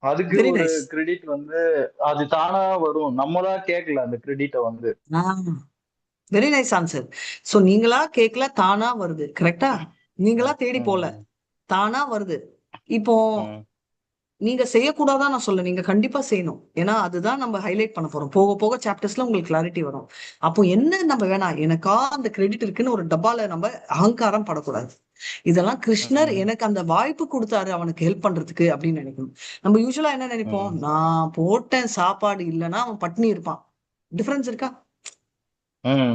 அதுக்கு வெரி ஒரு நைஸ். கிரெடிட் வந்து அது தானா வரும். நம்மதான் கேட்கல அந்த கிரெடிட்டை வந்து. Very nice answer. சோ நீங்களா கேட்கல, தானா வருது. கரெக்டா? நீங்களா தேடி போல, ம், தானா வருது. இப்போ ம், நீங்க செய்யக்கூடாதான் நான் சொல்ல, நீங்க கண்டிப்பா செய்யணும். ஏன்னா அதுதான் நம்ம ஹைலைட் பண்ண போறோம். போக போக சாப்டர்ஸ்ல உங்களுக்கு கிளாரிட்டி வரும். அப்போ என்ன நம்ம வேணாம், எனக்கா அந்த கிரெடிட் இருக்குன்னு ஒரு டப்பால நம்ம அகங்காரம் படக்கூடாது. இதெல்லாம் கிருஷ்ணர் ம், எனக்கு அந்த வாய்ப்பு கொடுத்தாரு அவனுக்கு ஹெல்ப் பண்றதுக்கு அப்படின்னு நினைக்கணும். நம்ம யூஸ்வலா என்ன நினைப்போம், ம், நான் போட்டேன் சாப்பாடு இல்லைன்னா அவன் பட்னி இருப்பான். டிஃபரன்ஸ் இருக்கா?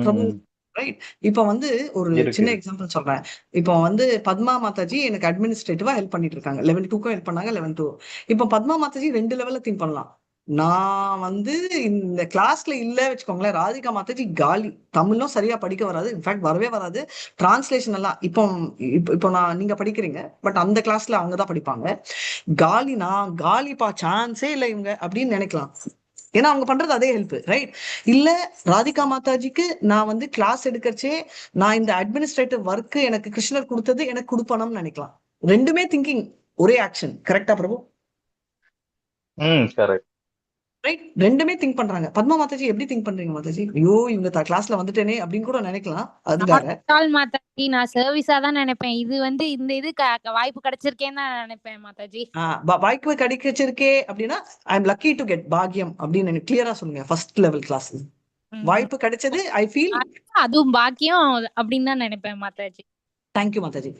பிரபு, ம். ரைட்? இப்ப வந்து ஒரு இருக்கு சின்ன இருக்கு. எக்ஸாம்பிள் சொல்றேன். இப்போ வந்து பத்மா மாதாஜி எனக்கு அட்மினிஸ்ட்ரேட்டிவா ஹெல்ப் பண்ணிட்டு இருக்காங்க. லெவல் 2க்கும் ஹெல்ப் பண்ணாங்க, 11 2. இப்போ பத்மா மாதாஜி 2 லெவல்ல திங்க் பண்ணலாம். நான் வந்து இந்த கிளாஸ்ல இல்ல வச்சுக்கோங்களேன், ராதிகா மாதாஜி காலி. தமிழும் சரியா படிக்க வராது, இன்ஃபேக்ட் வரவே வராது. டிரான்ஸ்லேஷன் எல்லாம் இப்போ இப்போ நீங்க படிக்கிறீங்க, பட் அந்த கிளாஸ்ல அவங்க தான் படிப்பாங்க. காலி, நான் காலிப்பா, சான்ஸே இல்லை இவங்க அப்படின்னு நினைக்கலாம். ஏன்னா அவங்க பண்றது அதே ஹெல்ப், ரைட்? இல்ல ராதிகா மாதாஜிக்கு நான் வந்து கிளாஸ் எடுக்கச்சே நான் இந்த அட்மினிஸ்ட்ரேட்டிவ் ஒர்க் எனக்கு கிருஷ்ணர் கொடுத்தது எனக்கு கொடுப்பணும்னு நினைக்கலாம். ரெண்டுமே திங்கிங், ஒரே ஆக்ஷன். கரெக்டா பிரபு? கரெக்ட். ரைட்? ரெண்டுமே திங்க் பண்றாங்க. பத்மா மாதாஜி எப்படி திங்க் பண்றீங்க மாதாஜி? ஐயோ இவங்க கிளாஸ்ல வந்துட்டேனே அப்படின்னு கூட நினைக்கலாம், அது வேற. மாதாஜி நான் சர்வீஸா தான் நினைப்பேன். இது வந்து இந்த இது வாய்ப்பு கிடைச்சிருக்கேன்னு தான் நினைப்பேன் மாதாஜி. வாய்ப்பு கிடைச்சிருக்கே அப்படின்னா I am lucky to get பாக்யம் அப்படின்னு கிளியரா சொல்லுங்க. ஃபர்ஸ்ட் லெவல் கிளாஸ் வாய்ப்பு கிடைச்சது, ஐ ஃபீல் அதுவும் பாக்கியம் அப்படின்னு தான் நினைப்பேன் மாதாஜி. தேங்க்யூ மாதாஜி.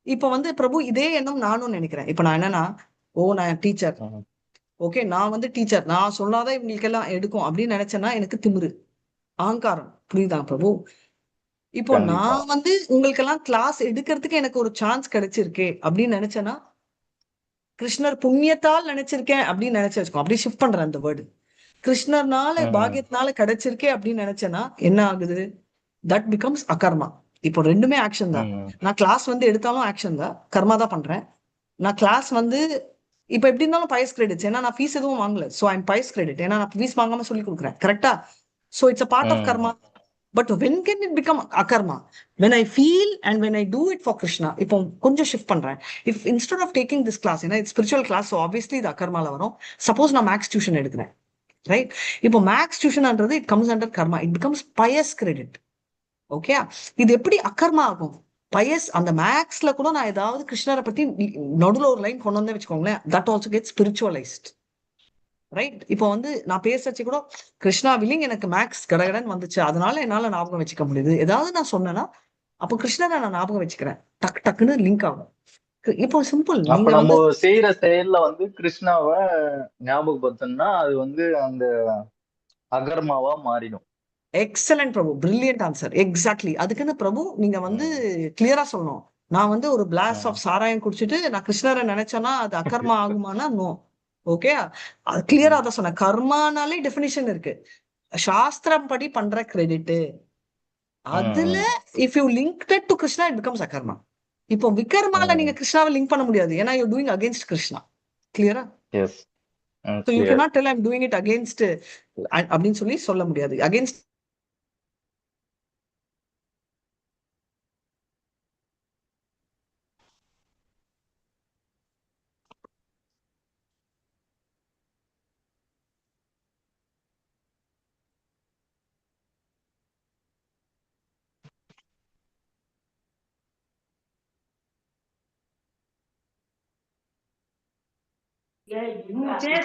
இப்ப வந்து பிரபு இதே எண்ணம் நானும் நினைக்கிறேன். இப்ப நான் என்னன்னா, நான் டீச்சர், ஓகே, நான் வந்து டீச்சர், நான் சொல்லாதான் இவங்களுக்கு எல்லாம் எடுக்கும் அப்படின்னு நினைச்சேன்னா எனக்கு திமிரு, அகங்காரம். புரியுதா பிரபு? இப்போ கண்டிப்பா. நான் வந்து உங்களுக்கெல்லாம் கிளாஸ் எடுக்கிறதுக்கு எனக்கு ஒரு சான்ஸ் கிடைச்சிருக்கே அப்படின்னு நினைச்சேன்னா, கிருஷ்ணர் புண்ணியத்தால் நினைச்சிருக்கேன் அப்படின்னு நினைச்சு வச்சுக்கோ. அப்படியே ஷிஃப்ட் பண்றேன் அந்த வேர்டு. கிருஷ்ணர்னால பாக்கியத்தினால கிடைச்சிருக்கே அப்படின்னு நினைச்சேன்னா என்ன ஆகுது? தட் பிகம்ஸ் அகர்மா. இப்போ ரெண்டுமே ஆக்ஷன் தான். நான் கிளாஸ் வந்து எடுத்தாலும் ஆக்ஷன் தான், கர்மா தான் பண்றேன். நான் கிளாஸ் வந்து இப்ப எப்படி இருந்தாலும் பயஸ் கிரெடிட்ஸ், ஏன்னா நான் ஃபீஸ் எதுவும் வாங்கல. சோ ஐம் பயஸ் கிரெடிட், ஏன்னா நான் ஃபீஸ் வாங்காம சொல்லி கொடுக்குறேன். கரெக்டா? So it's a part of karma. But when can it become அகர்மா? When I feel and when I do it for Krishna. இப்போ கொஞ்சம் ஷிஃப்ட் பண்றேன். If instead of taking this class, ஏன்னா it's spiritual class, so obviously இது அகர்மால வரும். சப்போஸ் நான் மேக்ஸ் டியூஷன் எடுக்கிறேன், ரைட்? இப்போ மேக்ஸ் டியூஷன்ன்றது it comes under karma, it becomes pious credit. Okay, இது எப்படி அக்கர்மா ஆகும்? பயஸ், அந்த மேக்ஸ்ல கூட நான் ஏதாவது கிருஷ்ணரை பத்தி நடுவுல ஒரு லைன் கொண்டு வந்தே வச்சுக்கோங்களேன், தட் ஆல்சோ கெட் ஸ்பிரிச்சுவலைஸ்ட், ரைட்? இப்போ வந்து நான் பேசச்சு கூட கிருஷ்ணா வில்லிங் எனக்கு மேக்ஸ் கடகடன் வந்துச்சு, அதனால என்னால ஞாபகம் வச்சுக்க முடியுது. ஏதாவது நான் சொன்னேன்னா அப்போ கிருஷ்ணரை நான் ஞாபகம் வச்சுக்கிறேன், டக் டக்குன்னு லிங்க் ஆகும். இப்போ சிம்பிள். அப்ப நீங்க நம்ம வந்து செய்யற செயல்ல வந்து கிருஷ்ணாவை ஞாபகப்படுத்தணும்னா அது வந்து அந்த அகர்மாவா மாறிடும். எக்ஸலன்ட் பிரபு, பிரில்லியன்ட் ஆன்சர். எக்ஸாக்ட்லி. அதுக்குன்னு பிரபு நீங்க வந்து கிளியரா சொல்லணும். நான் வந்து ஒரு கிளாஸ் ஆஃப் சாராயம் குடிச்சிட்டு நான் கிருஷ்ணரை நினைச்சேன்னா அது அகர்மா ஆகுமானா நோ. ஓகே, அது கிளியரா தான் சொன்னேன். கர்மானாலே டெபினிஷன் இருக்கு, சாஸ்திரம் படி பண்ற கிரெடிட். அதுல if you link that to Krishna it becomes அகர்மா. இப்போ விகர்மால நீங்க கிருஷ்ணாவை லிங்க் பண்ண முடியாது, ஏன்னா யூ டூயிங் அகைன்ஸ்ட் கிருஷ்ணா. கிளியரா? S. So you cannot tell I'm doing it against அப்படின்னு சொல்லி சொல்ல முடியாது. Against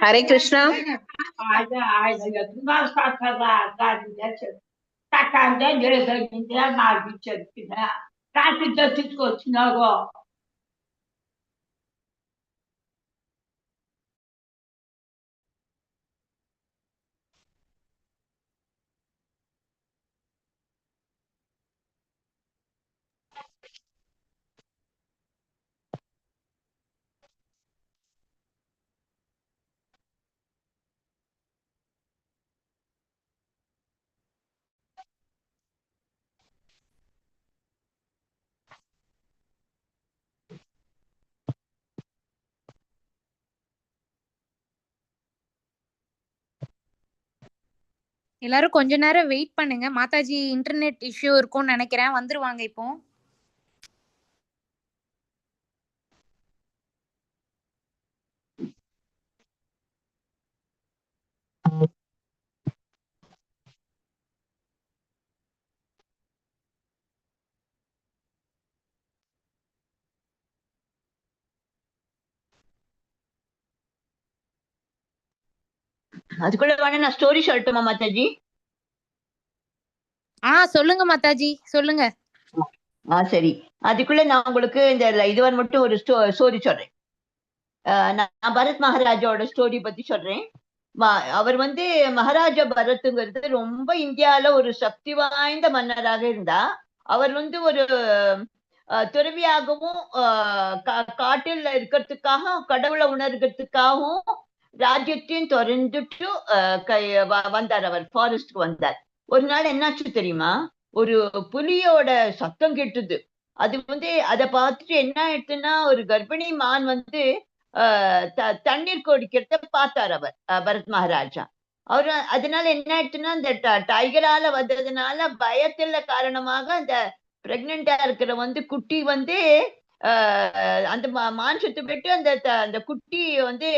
ஹரே கிருஷ்ணா. எல்லாரும் கொஞ்ச நேரம் வெயிட் பண்ணுங்க. மாதாஜி இன்டர்நெட் இஷ்யூ இருக்கும்னு நினைக்கிறேன். வந்துருவாங்க இப்போ. அதுக்குள்ள வேணா நான் ஸ்டோரி சொல்லட்டுமா மாதாஜி? சொல்லுங்க மாதாஜி, சொல்லுங்க. சரி. அதுக்குள்ள நான் உங்களுக்கு இந்த இதுவரை மட்டும் ஒரு ஸ்டோரி சொல்றேன். நான் பரத் மகாராஜாவோட ஸ்டோரி பத்தி சொல்றேன். அவர் வந்து மகாராஜா பரத்துங்கிறது ரொம்ப இந்தியால ஒரு சக்தி வாய்ந்த மன்னராக இருந்தா. அவர் வந்து ஒரு துறவியாகவும் காட்டில் இருக்கிறதுக்காக கடவுளை உணர்கிறதுக்காகவும் ராஜ்யத்தையும் திறந்துட்டு வந்தார். அவர் ஃபாரஸ்ட்க்கு வந்தார். ஒரு நாள் என்னாச்சு தெரியுமா? ஒரு புலியோட சத்தம் கேட்டுது. அது வந்து அதை பார்த்துட்டு என்ன ஆயிடுச்சுன்னா, ஒரு கர்ப்பிணி மான் வந்து தண்ணீர் குடிக்கிறத பார்த்தார் அவர் பரத் மகாராஜா. அவரு அதனால என்ன ஆயிடுச்சுன்னா, இந்த டைகரால வந்ததுனால பயத்துல காரணமாக அந்த பிரெக்னெண்டா இருக்கிற வந்து குட்டி வந்து அந்த மான் செத்து போயிட்டு அந்த குட்டி வந்து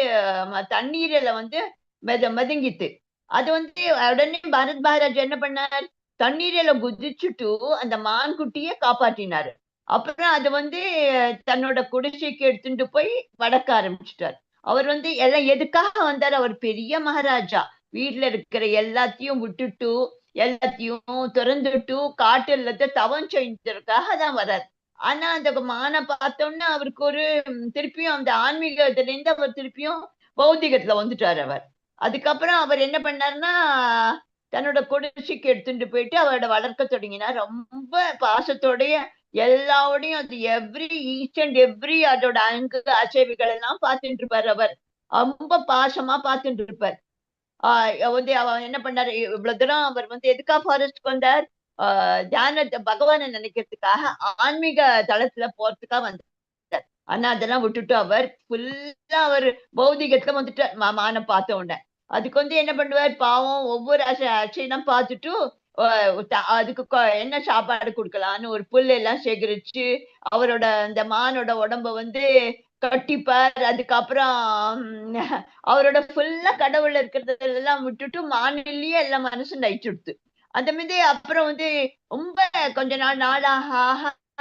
தண்ணீரில வந்து மிதங்கித்து. அது வந்து உடனே பரத் மகாராஜா என்ன பண்ணார்? தண்ணீரில குதிச்சுட்டு அந்த மான் குட்டிய காப்பாற்றினாரு. அப்புறம் அது வந்து தன்னோட குடிசைக்கு எடுத்துட்டு போய் வளர்க்க ஆரம்பிச்சுட்டார். அவர் வந்து எல்லாம் எதுக்காக வந்தார்? அவர் பெரிய மகாராஜா. வீட்டுல இருக்கிற எல்லாத்தையும் விட்டுட்டு எல்லாத்தையும் திறந்துட்டு காட்டுல தவம் செஞ்சதுக்காக தான் வர்றார். ஆனா அந்த மானை பார்த்தோம்னா அவருக்கு ஒரு திருப்பியும் அந்த ஆன்மீகத்துல இருந்து அவர் திருப்பியும் பௌத்திகத்துல வந்துட்டார் அவர். அதுக்கப்புறம் அவர் என்ன பண்ணாருன்னா, தன்னோட குடிசைக்கு எடுத்துட்டு போயிட்டு அவரோட வளர்க்க தொடங்கினார். ரொம்ப பாசத்தோடைய எல்லாவோடையும் அது ஈச் அண்ட் எவ்ரி அதோட அசைவுகள் எல்லாம் பார்த்துட்டு இருப்பார். அவர் ரொம்ப பாசமா பார்த்துட்டு இருப்பார். வந்து அவர் என்ன பண்ணாரு, இவ்வளவு தூரம் அவர் வந்து எதுக்காக ஃபாரஸ்ட்க்கு வந்தார்? தியானத்தை பகவானை நினைக்கிறதுக்காக ஆன்மீக தளத்துல போறதுக்காக வந்தார். ஆனா அதெல்லாம் விட்டுட்டு அவர் ஃபுல்லா அவர் பௌதிகத்துல வந்துட்டார் மானை பார்த்த உடனே. அதுக்கு வந்து என்ன பண்ணுவார் பாவம், ஒவ்வொரு அசையெல்லாம் பார்த்துட்டு அதுக்கு என்ன சாப்பாடு கொடுக்கலான்னு ஒரு புல் எல்லாம் சேகரிச்சு அவரோட அந்த மானோட உடம்ப வந்து கட்டிப்பார். அதுக்கப்புறம் அவரோட ஃபுல்லா கடவுள் இருக்கிறதெல்லாம் விட்டுட்டு மானிலேயே எல்லாம் மனசு நயிச்சுடுத்து. அந்த மாதிரி அப்புறம் வந்து ரொம்ப கொஞ்ச நாளாக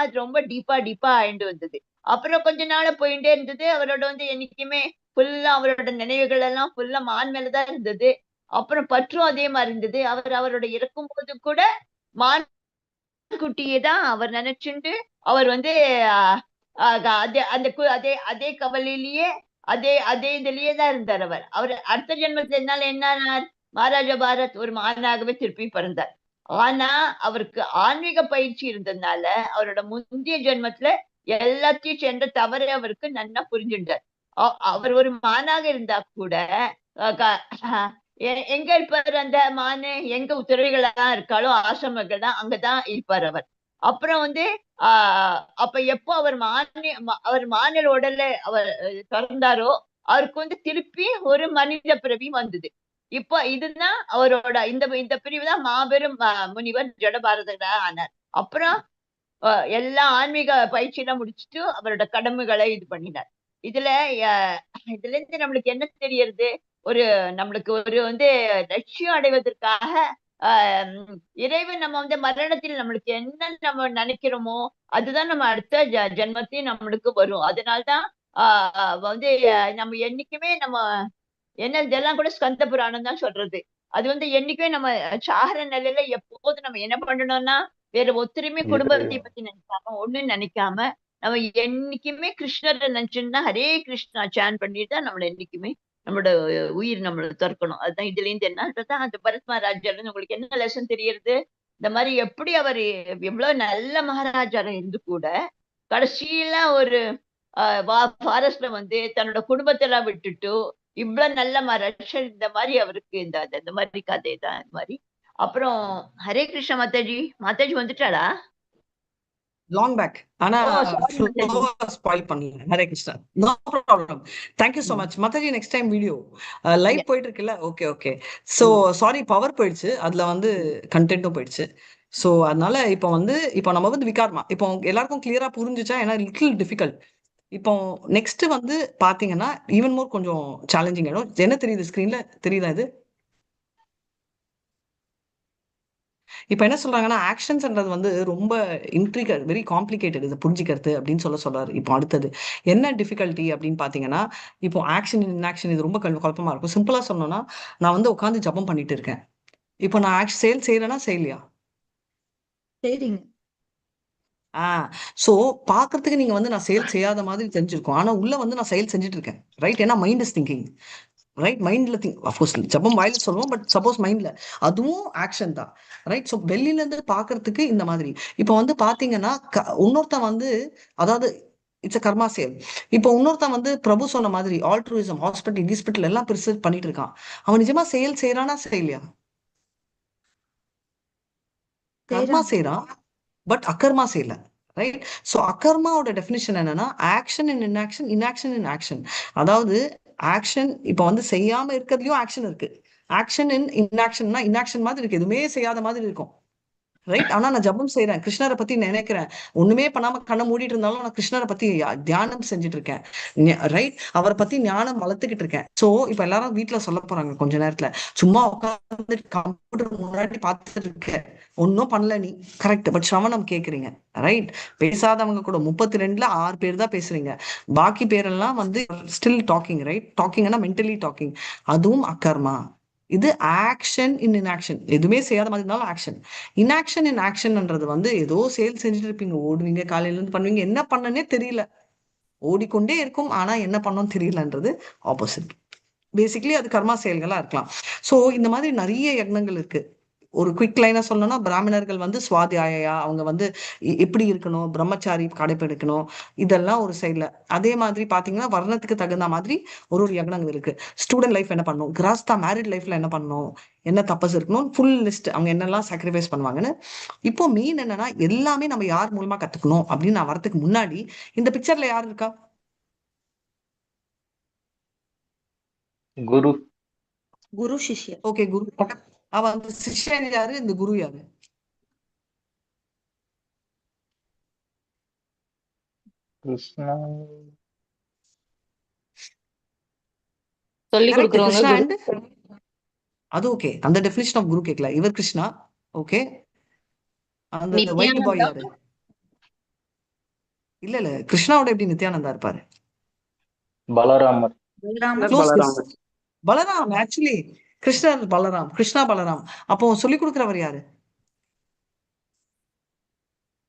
அது ரொம்ப டீப்பா ஆயிட்டு வந்தது. அப்புறம் கொஞ்ச நாள் போயிட்டே இருந்தது. அவரோட வந்து என்னைக்குமே ஃபுல்லா அவரோட நினைவுகள் எல்லாம் ஃபுல்லா மான் மேலதான் இருந்தது. அப்புறம் பற்றும் அதே மாதிரி இருந்தது. அவரோட இறக்கும் போது கூட மான் குட்டியை தான் அவர் நினைச்சுண்டு அவர் வந்து அதே கவலையிலேயே அதே இதுலயே தான் இருந்தார். அவர் அடுத்த ஜென்மத்துல என்னால என்னானார்? மகாராஜா பாரத் ஒரு மானாகவே திருப்பி பிறந்தார். ஆனா அவருக்கு ஆன்மீக பயிற்சி இருந்ததுனால அவரோட முந்தைய ஜென்மத்துல எல்லாத்தையும் சென்ற தவறு அவருக்கு நன்னா புரிஞ்சுட்டார். அவர் ஒரு மானாக இருந்தா கூட எங்க இருப்பாரு அந்த மானு? எங்க துறவிகளா இருக்காளோ ஆசிரமங்கள் தான் அங்கதான் இருப்பார் அவர். அப்புறம் வந்து அப்ப எப்போ அவர் மானில் உடல்ல அவர் திறந்தாரோ அவருக்கு வந்து திருப்பி ஒரு மனித பிறவி வந்தது. இப்போ இதுதான் அவரோட இந்த பிரிவு தான் மாபெரும் முனிவர் ஜடபாரதரா ஆனார். அப்புறம் எல்லா ஆன்மீக பயிற்சியெல்லாம் முடிச்சுட்டு அவரோட கடமைகளை இது பண்ணினார். இதுல இருந்து நம்மளுக்கு என்ன தெரியறது? நம்மளுக்கு ஒரு வந்து லட்சியம் அடைவதற்காக இறைவன் நம்ம வந்து மரணத்தில் நம்மளுக்கு என்ன நம்ம நினைக்கிறோமோ அதுதான் நம்ம அடுத்த ஜென்மத்தையும் நம்மளுக்கு வரும். அதனால்தான் வந்து நம்ம என்னைக்குமே நம்ம இதெல்லாம் கூட ஸ்கந்த புராணம் தான் சொல்றது. அது வந்து என்னைக்குமே நம்ம சாகர நிலையில எப்போதும் நம்ம என்ன பண்ணணும்னா வேற ஒத்துரையுமே குடும்பத்தை பத்தி நினைக்காம ஒண்ணு நினைக்காம நம்ம என்னைக்குமே கிருஷ்ணரை நினைச்சுன்னா ஹரே கிருஷ்ணா சான் பண்ணிட்டு தான் நம்மள என்னைக்குமே நம்மளோட உயிர் நம்மள திறக்கணும். அதுதான் இதுல இருந்து என்னதான் அந்த பரத் மகாராஜால உங்களுக்கு என்ன லெசன் தெரியறது? இந்த மாதிரி எப்படி அவர் எவ்வளவு நல்ல மகாராஜாரா இருந்து கூட கடைசியில ஒரு ஃபாரஸ்ட்ல வந்து தன்னோட குடும்பத்தெல்லாம் விட்டுட்டு இவ்வளவு நல்ல மகாராஜா இந்த மாதிரி அவருக்கு இந்த மாதிரி கதை தான் இந்த மாதிரி. அப்புறம் ஹரே கிருஷ்ணா மாதாஜி வந்துட்டாளா? Long back. ஆனா ஓ சாரி மாதாஜி. ஸ்பாயில் பண்ணல. Hare Krishna. No problem. Thank you so much Mataji. Next time video live போயிட்டு இருக்குல்ல. Okay okay. So sorry power போயிடுச்சு, அதுல வந்து கண்டென்ட்டும் போயிடுச்சு. ஸோ அதனால இப்போ நம்ம வந்து விகார்மா இப்போ எல்லாருக்கும் கிளியரா புரிஞ்சுச்சா? ஏன்னா லிட்டில் டிஃபிகல்ட். இப்போ நெக்ஸ்ட் வந்து பாத்தீங்கன்னா ஈவன் மோர் கொஞ்சம் சேலஞ்சிங் ஆயிடும். என்ன தெரியுது ஸ்கிரீன்ல? தெரியுதா இது? இப்போ என்ன சொல்றாங்கன்னா ஆக்ஷன்ஸ்ன்றது வந்து ரொம்ப இன்ட்ரிகல், வெரி காம்ப்ளிகேட்டட் இதை புரிஞ்சுக்கிறது அப்படின்னு சொல்றாரு. இப்போ அடுத்தது என்ன டிஃபிகல்ட்டி அப்படின்னு பாத்தீங்கன்னா, இப்போ ஆக்ஷன் இன்ஆக்ஷன் இது ரொம்ப குழப்பமா இருக்கும். சிம்பிளா சொன்னோம்னா, நான் வந்து உட்காந்து ஜபம் பண்ணிட்டு இருக்கேன். இப்போ நான் செயல் செய்யறேன்னா செய்யலையா? சரிங்க. சோ பாக்குறதுக்கு நீங்க வந்து நான் செயல் செய்யாத மாதிரி தெரிஞ்சிருக்கும். ஆனா உள்ள வந்து நான் செயல் செஞ்சுட்டு இருக்கேன். ரைட்? ஏன்னா மைண்ட் இஸ் திங்கிங். ரைட்? மைண்ட்ல திங்க் அஃப்கோர்ஸ் ஜபம் வாயில சொல்லுவோம், பட் சப்போஸ் மைண்ட்ல அதுவும் ஆக்ஷன் தான். ரைட்? ஸோ வெளியில இருந்து பாக்குறதுக்கு இந்த மாதிரி. இப்போ வந்து பாத்தீங்கன்னா இன்னொருத்தன் வந்து, அதாவது இட்ஸ் அ கர்மா சேல். இப்போ இன்னொருத்தன் வந்து பிரபு சொன்ன மாதிரி ஆல்ட்ரூயிசம் ஹாஸ்பிட்டல் எல்லாம் பெருசு பண்ணிட்டு இருக்கான். அவன் நிஜமா செயல் செய்யறானா செய்யலையா? கர்மா செய்யறான், பட் அகர்மா செய்யல. ரைட்? ஸோ அகர்மாவோட டெஃபினிஷன் என்னன்னா action in inaction, inaction in action. அதாவது ஆக்ஷன் இப்போ வந்து செய்யாம இருக்கிறதுலயும் ஆக்ஷன் இருக்கு. ஆக்ஷன் இன் இன்ஆக்ஷன்னா இன்ஆக்ஷன் மாதிரி இருக்கு, எதுவுமே செய்யாத மாதிரி இருக்கும். ரைட்? ஆனா நான் ஜபம் செய்யறேன், கிருஷ்ணரை பத்தி நினைக்கிறேன். ஒண்ணுமே பண்ணாம கண்ணை மூடிட்டு இருந்தாலும் நான் கிருஷ்ணரை பத்தி தியானம் செஞ்சுட்டு இருக்கேன். ரைட்? அவரை பத்தி ஞானம் வளர்த்துக்கிட்டு இருக்கேன். சோ இப்ப எல்லாரும் வீட்டுல சொல்ல போறாங்க கொஞ்ச நேரத்துல, சும்மா உட்காந்து கம்ப்யூட்டர் முன்னாடி பார்த்துட்டு இருக்க, ஒன்னும் பண்ணல நீ. கரெக்ட். பட் சிரவணம் கேக்குறீங்க. ரைட்? பேசாதவங்க கூட 32ல 6 பேர் தான் பேசுறீங்க. பாக்கி பேரெல்லாம் வந்து ஸ்டில் டாக்கிங். ரைட்? டாக்கிங்னா மென்டலி டாக்கிங். அதுவும் அக்கர்மா. இது ஆக்ஷன் இன் இன்ஆக்ஷன். எதுவுமே செய்யாத மாதிரி இருந்தாலும் ஆக்ஷன். இன்ஆக்ஷன் இன் ஆக்ஷன்ன்றது வந்து ஏதோ செயல் செஞ்சுட்டு இருப்பீங்க, ஓடுவீங்க, காலையில இருந்து பண்ணுவீங்க, என்ன பண்ணனே தெரியல, ஓடிக்கொண்டே இருக்கும், ஆனா என்ன பண்ணணும் தெரியலன்றது ஆப்போசிட். பேசிக்கலி அது கர்மா செயல்களா இருக்கலாம். சோ இந்த மாதிரி நிறைய யக்னங்கள் இருக்கு. ஒரு குவிக் லைனா சொல்லணும்னா, பிராமணர்கள் வந்து சுவாதியாயா, அவங்க வந்து எப்படி இருக்கணும், பிரம்மச்சாரி கடைபிடிக்கணும், இதெல்லாம் ஒரு சைட்ல. அதே மாதிரி பாத்தீங்கன்னா வர்ணத்துக்கு தகுந்த மாதிரி ஒரு யக்னங்கள் இருக்கு. ஸ்டூடெண்ட் லைஃப் என்ன பண்ணணும், கிராஸ்தா மேரிட் லைஃப்ல என்ன பண்ணணும், என்ன தப்பஸ் இருக்கணும், ஃபுல் லிஸ்ட் அவங்க என்னெல்லாம் சாக்ரிஃபைஸ் பண்ணுவாங்கன்னு. இப்போ மெயின் என்னன்னா எல்லாமே நம்ம யார் மூலமா கத்துக்கணும் அப்படின்னு நான் வரதுக்கு முன்னாடி இந்த பிக்சர்ல யார் இருக்கா? குரு. குரு சிஷ்யர். ஓகே, குரு. அவ அந்த சிஷ்யன் யாரு, இந்த குரு யாரு? கிருஷ்ணா. சொல்லி Correct. கொடுக்குறவங்க கிருஷ்ணா குரு. and அது ஓகே. அந்த டெஃபினிஷன் ஆஃப் குரு கேட்கல. இவர் கிருஷ்ணா. ஓகே. அந்த ஒயிட் பாய் யாரு? இல்ல கிருஷ்ணாவோட எப்படி நித்யானந்தா இருப்பாரு? பலராமர். பலராமர். பலராம். ஆக்சுவலி கிருஷ்ணர் பலராம், கிருஷ்ணா பலராம். அப்போ சொல்லி கொடுக்கிறவர் யாரு?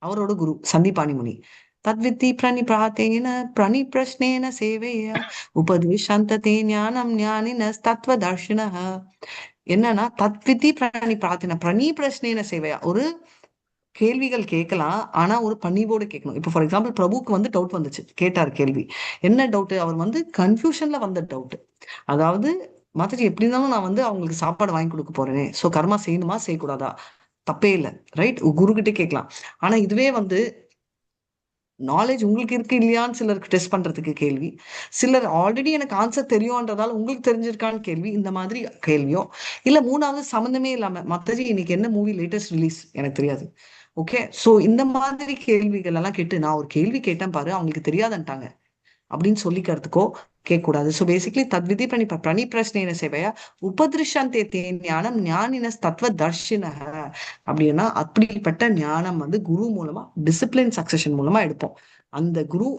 அவரோட குரு சந்தீபாணி முனி. தத்வித்தி பிரணிபிராத்தேன பிரணிப்ரஷ்னேன சேவைய உபதிஷந்ததே ஞானம் ஞானின தத்வதர்ஷினஹ. என்னன்னா தத்வித்தி பிரணிபிராத்தேன பிரணிப்ரஷ்னேன சேவையா, ஒரு கேள்விகள் கேட்கலாம், ஆனா ஒரு பணிவோடு கேட்கணும். இப்போ ஃபார் எக்ஸாம்பிள் பிரபுக்கு வந்து டவுட் வந்துச்சு, கேட்டார் கேள்வி. என்ன டவுட்? அவர் வந்து கன்ஃபியூஷன்ல வந்த டவுட். அதாவது மாதாஜி எப்படி இருந்தாலும் நான் வந்து அவங்களுக்கு சாப்பாடு வாங்கி கொடுக்க போறேனே, சோ கர்மா செய்யணுமா செய்யக்கூடாதா, தப்பே இல்லை. ரைட்? குரு கிட்டே கேட்கலாம். ஆனா இதுவே வந்து நாலேஜ் உங்களுக்கு இருக்கு இல்லையான்னு சிலருக்கு டெஸ்ட் பண்றதுக்கு கேள்வி, சிலர் ஆல்ரெடி எனக்கு ஆன்சர் தெரியும்ன்றதால உங்களுக்கு தெரிஞ்சிருக்கான்னு கேள்வி, இந்த மாதிரி கேள்வியோ இல்ல மூணாவது சம்மந்தமே இல்லாம, மத்தஜி இன்னைக்கு என்ன மூவி லேட்டஸ்ட் ரிலீஸ் எனக்கு தெரியாது. ஓகே. சோ இந்த மாதிரி கேள்விகள் எல்லாம் கேட்டு நான் ஒரு கேள்வி கேட்டேன் பாரு, அவங்களுக்கு தெரியாதுன்ட்டாங்க அப்படின்னு சொல்லிக்கிறதுக்கோ கேட்கக்கூடாது. ஸோ பேசிக்லி தத்விதி பிரணி பிரஷ்னேன சேவையா உபதிருஷந்தே தே ஞானம் ஞானினஸ் தத்துவ தர்ஷினஹ. அப்படின்னா அப்படிப்பட்ட ஞானம் வந்து குரு மூலமா டிசிப்ளின் சக்சஷன் மூலமா எடுப்போம். அந்த குரு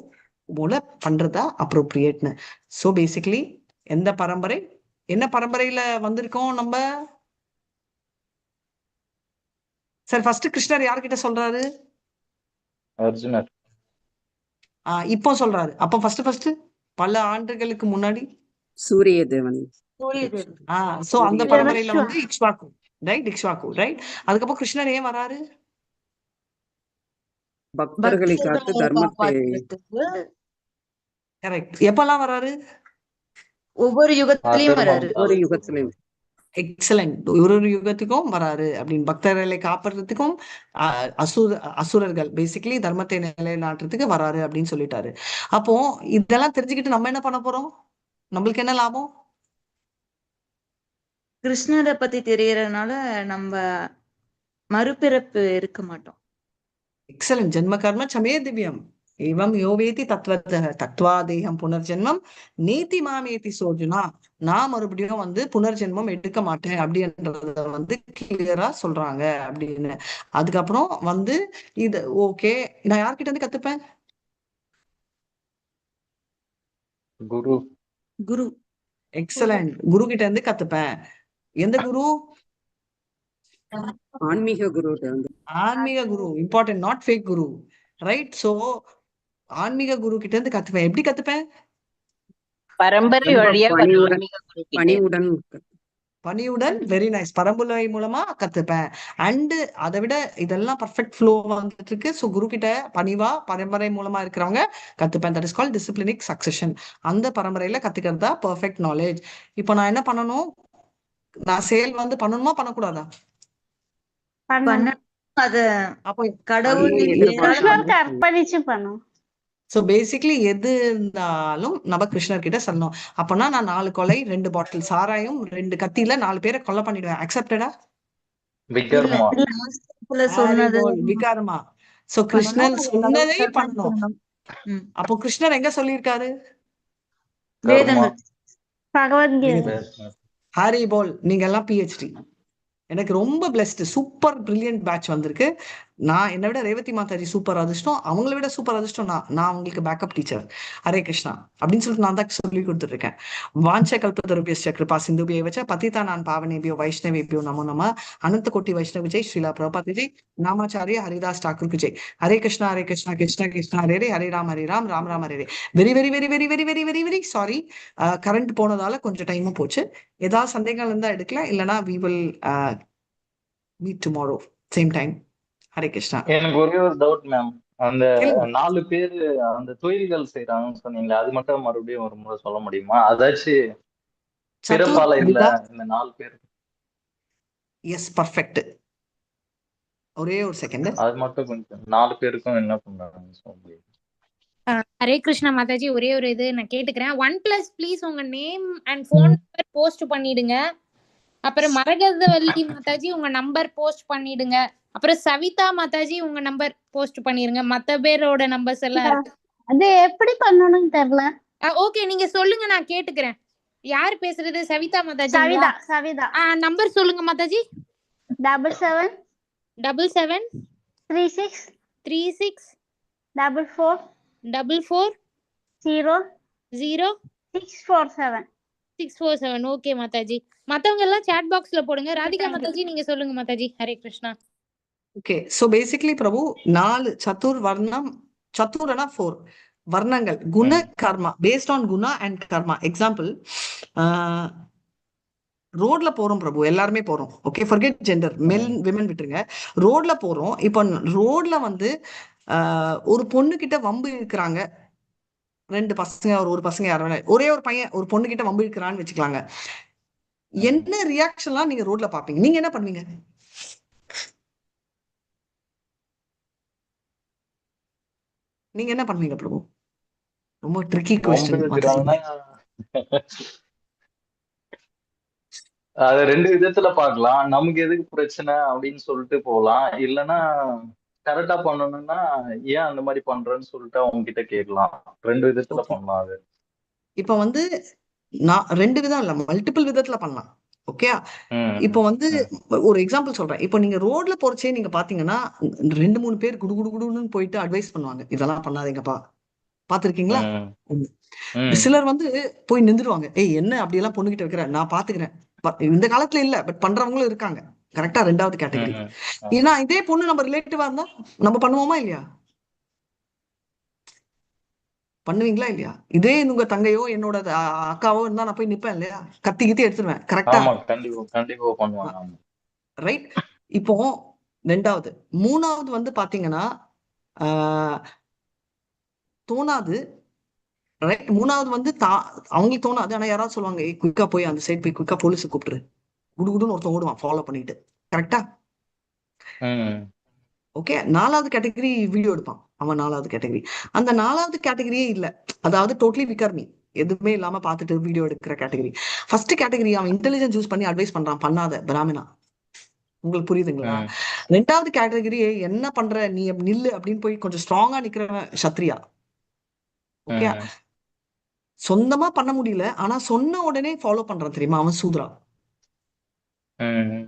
மூல பண்றதா அப்ரோப்ரியேட்னு. ஸோ பேசிக்லி எந்த பரம்பரை, என்ன பரம்பரையில வந்திருக்கோம் நம்ம? சார் ஃபர்ஸ்ட் கிருஷ்ணர் யார்கிட்ட சொல்றாரு? அர்ஜுனர். இப்போ சொல்றாரு. அப்போ ஃபர்ஸ்ட் பல ஆண்டுகளுக்கு முன்னாடி சூரிய தேவன். சோ அந்த பரம்பரையில வந்து இக்ஷ்வாக்கு. ரைட்? இக்ஷ்வாக்கு. ரைட்? அதுக்கப்புறம் கிருஷ்ணர் ஏன் வராரு? பக்தர்களை காத்து தர்மத்தை. கரெக்ட். எப்பெல்லாம் வராரு? ஒவ்வொரு யுகத்திலையும் வராரு. ஒவ்வொரு யுகத்திலையும். எக்ஸலண்ட். ஒரு ஒரு யுகத்துக்கும் வராரு அப்படின்னு பக்தர்களை காப்பாற்றுறதுக்கும் அசுரர்கள் பேசிக்கலி தர்மத்தை நிலைநாட்டுறதுக்கு வராரு அப்படின்னு சொல்லிட்டாரு. அப்போ இதெல்லாம் தெரிஞ்சுக்கிட்டு நம்ம என்ன பண்ண போறோம்? நம்மளுக்கு என்ன லாபம்? கிருஷ்ணரை பத்தி தெரியறதுனால நம்ம மறுபிறப்பு இருக்க மாட்டோம். எக்ஸலண்ட். ஜென்ம கர்ம சமே திவ்யம் ஏவம் யோவேதி தத்வத்தः தத்வா தேகம் புனர்ஜென்மம் நேதி மாமேதி சோர்ஜுனா. நான் மறுபடியும் வந்து புனர்ஜென்மம் எடுக்க மாட்டேன் அப்படின்றத வந்து கிளியரா சொல்றாங்க அப்படின்னு. அதுக்கப்புறம் வந்து இது ஓகே, நான் யார்கிட்ட இருந்து கத்துப்பேன்? குரு. குரு. எக்ஸலண்ட். குரு கிட்ட இருந்து கத்துப்பேன். எந்த குரு? ஆன்மீக குருட்ட வந்து ஆன்மீக குரு. Important, not fake guru. Right. So ஆன்மீக குரு கிட்ட இருந்து கத்துப்பேன். எப்படி கத்துப்பேன்? பரம்பரை ரொம்ப வழியா வர பணிவுடன் ஆன்மீக குரு கிட்ட. பணிவுடன் பணியுடன். Very nice. பரம்பரை மூலமா கத்துப்பேன். அண்ட் அதை விட இதெல்லாம் பர்ஃபெக்ட் ஃப்ளோ வந்துட்டு இருக்கு. ஸோ குரு கிட்ட பணிவா பரம்பரை மூலமா இருக்கிறவங்க கத்துப்பேன். That is call disciplic succession. அந்த பரம்பரையில கத்துக்கிறதா பர்ஃபெக்ட் நாலேஜ். இப்போ நான் என்ன பண்ணணும்? நான் சேல் வந்து பண்ணணுமா பண்ணக்கூடாதா? பண்ணணும். அத அப்போ கடவுள் அதையே எதிர்காலம் கிருஷ்ணருக்கு எதிர்பார்க்காம அர்ப்பணிச்சு பண்ணும். ஸோ பேசிக்லி எது இருந்தாலும் நம்ம கிருஷ்ணர் கிட்ட சொல்லணும். அப்பனா நான் 4 கொலை 2 பாட்டில் சாராயம் 2 கத்தியில 4 பேரை கொலை பண்ணிடுவேன். அக்செப்டடா? விக்ரமா. சாஸ்திரத்துல சொன்னது விகாரமா. சோ பண்ணணும். கிருஷ்ணர் அது சொன்னதை கடவுள் பண்ணணும். பண்ணணும். ம். அப்போ கிருஷ்ணர் எங்க சொல்லியிருக்காரு? கர்மா. வேதங்கள். பகவத்கீதை. ஹாரி போல். நீங்க எல்லாம் பிஹெச்டி. எனக்கு ரொம்ப பிளெஸ்ட். சூப்பர் பிரில்லியன்ட் பேட்ச் வந்திருக்கு. நான் என்னை விட ரேவதி மாதாஜி சூப்பர் அதிர்ஷ்டம், அவங்கள விட சூப்பர் அதிர்ஷ்டம் நான் உங்களுக்கு பேக்கப் டீச்சர். ஹரே கிருஷ்ணா அப்படின்னு சொல்லிட்டு நான் தான் சொல்லி கொடுத்துட்டு இருக்கேன். வாஞ்ச கல்பதருபியஸ்ய கிருபா சிந்துபியை வச்ச பதிதா நான் பாவனேபியோ வைஷ்ணவேபியோ நமோ நம அனந்த கோட்டி வைஷ்ணவ விஜய் ஸ்ரீலா பிரபாத் விஜய் நாமாச்சாரிய ஹரிதாஸ் டாக்கூர் விஜய். Hare Krishna Krishna Krishna Hare Hare Hare Ram Ram Ram Hare. Very very very very very very very very sorry. Current போனதால கொஞ்சம் டைமும் போச்சு. ஏதாவது சந்தேகங்கள் இருந்தா எடுக்கலாம், இல்லைன்னா we will meet tomorrow same time. Hare Krishna. எனக்கு ஒரே ஒரு டவுட் மேம். அந்த கேளுங்க. 4 பேரு அந்த தொழில்கள் செய்யறாங்கன்னு சொன்னீங்களே, அது மட்டும் மறுபடியும் ஒரு முறை சொல்ல முடியுமா? அதாச்சும் பிறப்பால இல்ல இந்த 4 பேர். Yes, perfect. ஒரே ஒரு செகண்ட். அது மட்டும் கொஞ்சம் 4 பேருக்கும் என்ன பண்றாங்கன்னு சொல்ல முடியும்? ஹரே கிருஷ்ணா மாதாஜி, ஒரே ஒரு இது நான் கேட்டுக்கிறேன். 1+ ப்ளீஸ் உங்க name and phone number post பண்ணிடுங்க. அப்புறம் மரகதவல்லி மாதாஜி உங்க நம்பர் போஸ்ட் பண்ணிடுங்க. அப்புறம் சவிதா மாதாஜி உங்க நம்பர் போஸ்ட் பண்ணிருங்க. மத்த பேரோட நம்பர்ஸ் எல்லாம் இருக்கு. அது எப்படி பண்ணணும்னு தெரியல. ஓகே, நீங்க சொல்லுங்க, நான் கேட்டுக்கிறேன். யாரு பேசுறது? சவிதா மாதாஜி. சவிதா. நம்பர் சொல்லுங்க மாதாஜி. 77 77 36 36 44 44 0 0 647. 647. ஓகே மாதாஜி. மத்தவங்க எல்லாம் சாட் பாக்ஸ்ல போடுங்க. ராதிகா மாதாஜி நீங்க சொல்லுங்க Mataji. Hare Krishna. Okay. So basically Prabhu 4 சத்துர் வர்ணம். சத்துரனா 4 வர்ணங்கள். குண கர்மா பேஸ்ட் ஆன் குணா அண்ட் கர்மா. எக்ஸாம்பிள், ரோட்ல போறோம் பிரபு, எல்லாருமே போறோம். Okay, forget gender, male women விட்டுருங்க. ரோட்ல போறோம். இப்போ ரோட்ல வந்து ஒரு பொண்ணு கிட்ட வம்பு இருக்கிறாங்க. 2 பசங்க ஒரு பசங்க யாரும் ஒரே ஒரு பையன் ஒரு பொண்ணு கிட்ட வம்பு இருக்கிறான்னு வச்சுக்கலாங்க. என்ன ரியாக்ஷன்லாம் நீங்க ரோட்ல பாப்பீங்க? நீங்க என்ன பண்ணுவீங்க? நீங்க என்ன பண்ணுவீங்க பிரபு? ரொம்ப ட்ரிக்கி क्वेश्चन. அத 2 விதத்துல பார்க்கலாம். நமக்கு எதுக்கு பிரச்சனை அப்படின்னு சொல்லிட்டு போலாம். இல்லைன்னா கரெக்டா பண்ணணும்னா ஏன் அந்த மாதிரி பண்றேன்னு சொல்லிட்டு அவங்க கிட்ட கேட்கலாம். 2 விதத்துல பண்ணலாம். அது இப்ப வந்து நான் 2 விதம் இல்ல, மல்டிபிள் விதத்துல பண்ணலாம். ஓகே. இப்போ வந்து ஒரு எக்ஸாம்பிள் சொல்றேன். இப்போ நீங்க ரோட்ல போறச்சே நீங்க பாத்தீங்கன்னா 2-3 பேர் குடு குடு குடுன்னு போயிட்டு அட்வைஸ் பண்ணுவாங்க, இதெல்லாம் பண்ணாதீங்கப்பா. பாத்திருக்கீங்களா? சிலர் வந்து போய் நின்றுடுவாங்க. ஏய் என்ன அப்படி எல்லாம் பொண்ணுகிட்ட வைக்கிற, நான் பாத்துக்கிறேன். இந்த காலத்துல இல்ல, பட் பண்றவங்களும் இருக்காங்க. கரெக்டா, 2வது கேட்டகரி. ஏன்னா இதே பொண்ணு நம்ம ரிலேட்டிவா இருந்தா நம்ம பண்ணுவோமா இல்லையா? பண்ணுவீங்களா இல்லையா? இதே உங்க தங்கையோ என்னோட அக்காவோ இருந்தா நான் போய் நிப்பேன் இல்லையா? கத்தி கித்தி எடுத்துருவேன். கரெக்டா? கண்டிப்பா பண்ணுவாங்க. ரைட். இப்போ 2வது. 3வது வந்து பாத்தீங்கன்னா தோணாது. ரைட். 3வது வந்து அவங்களுக்கு தோணாது. ஆனா யாராவது சொல்லுவாங்க, குயிக்கா போய் அந்த சைடு போய் குயிக்கா போலீஸ் கூப்பிட்டுரு. குடுகுடுன்னு ஒருத்தன் ஓடுவான் ஃபாலோ பண்ணிட்டு, கரெக்டா? ம். ஓகே. 4வது கேட்டகரி வீடியோ எடுப்பான், அவன் 4வது கேட்டகரி. அந்த 4வது கேட்டகரியே இல்ல, அதாவது டோட்டலி விகர்மி, எதுவுமே இல்லாம பார்த்துட்டு வீடியோ எடுக்கிற கேட்டகரி. ஃபர்ஸ்ட் கேட்டகரி அவன் இன்டெலிஜென்ஸ் யூஸ் பண்ணி அட்வைஸ் பண்றான், பண்ணாத பிராமணா. உங்களுக்கு புரியுதுங்களா? ம். 2வது கேட்டகரி என்ன பண்ற நீ நில்லு அப்படின்னு போய் கொஞ்சம் ஸ்ட்ராங்கா நிக்கிறவன் சத்ரியா. ஓகே. ம். சொந்தமா பண்ண முடியல, ஆனா சொன்ன உடனே ஃபாலோ பண்றான் தெரியுமா, அவன் சூத்ரா. ம்.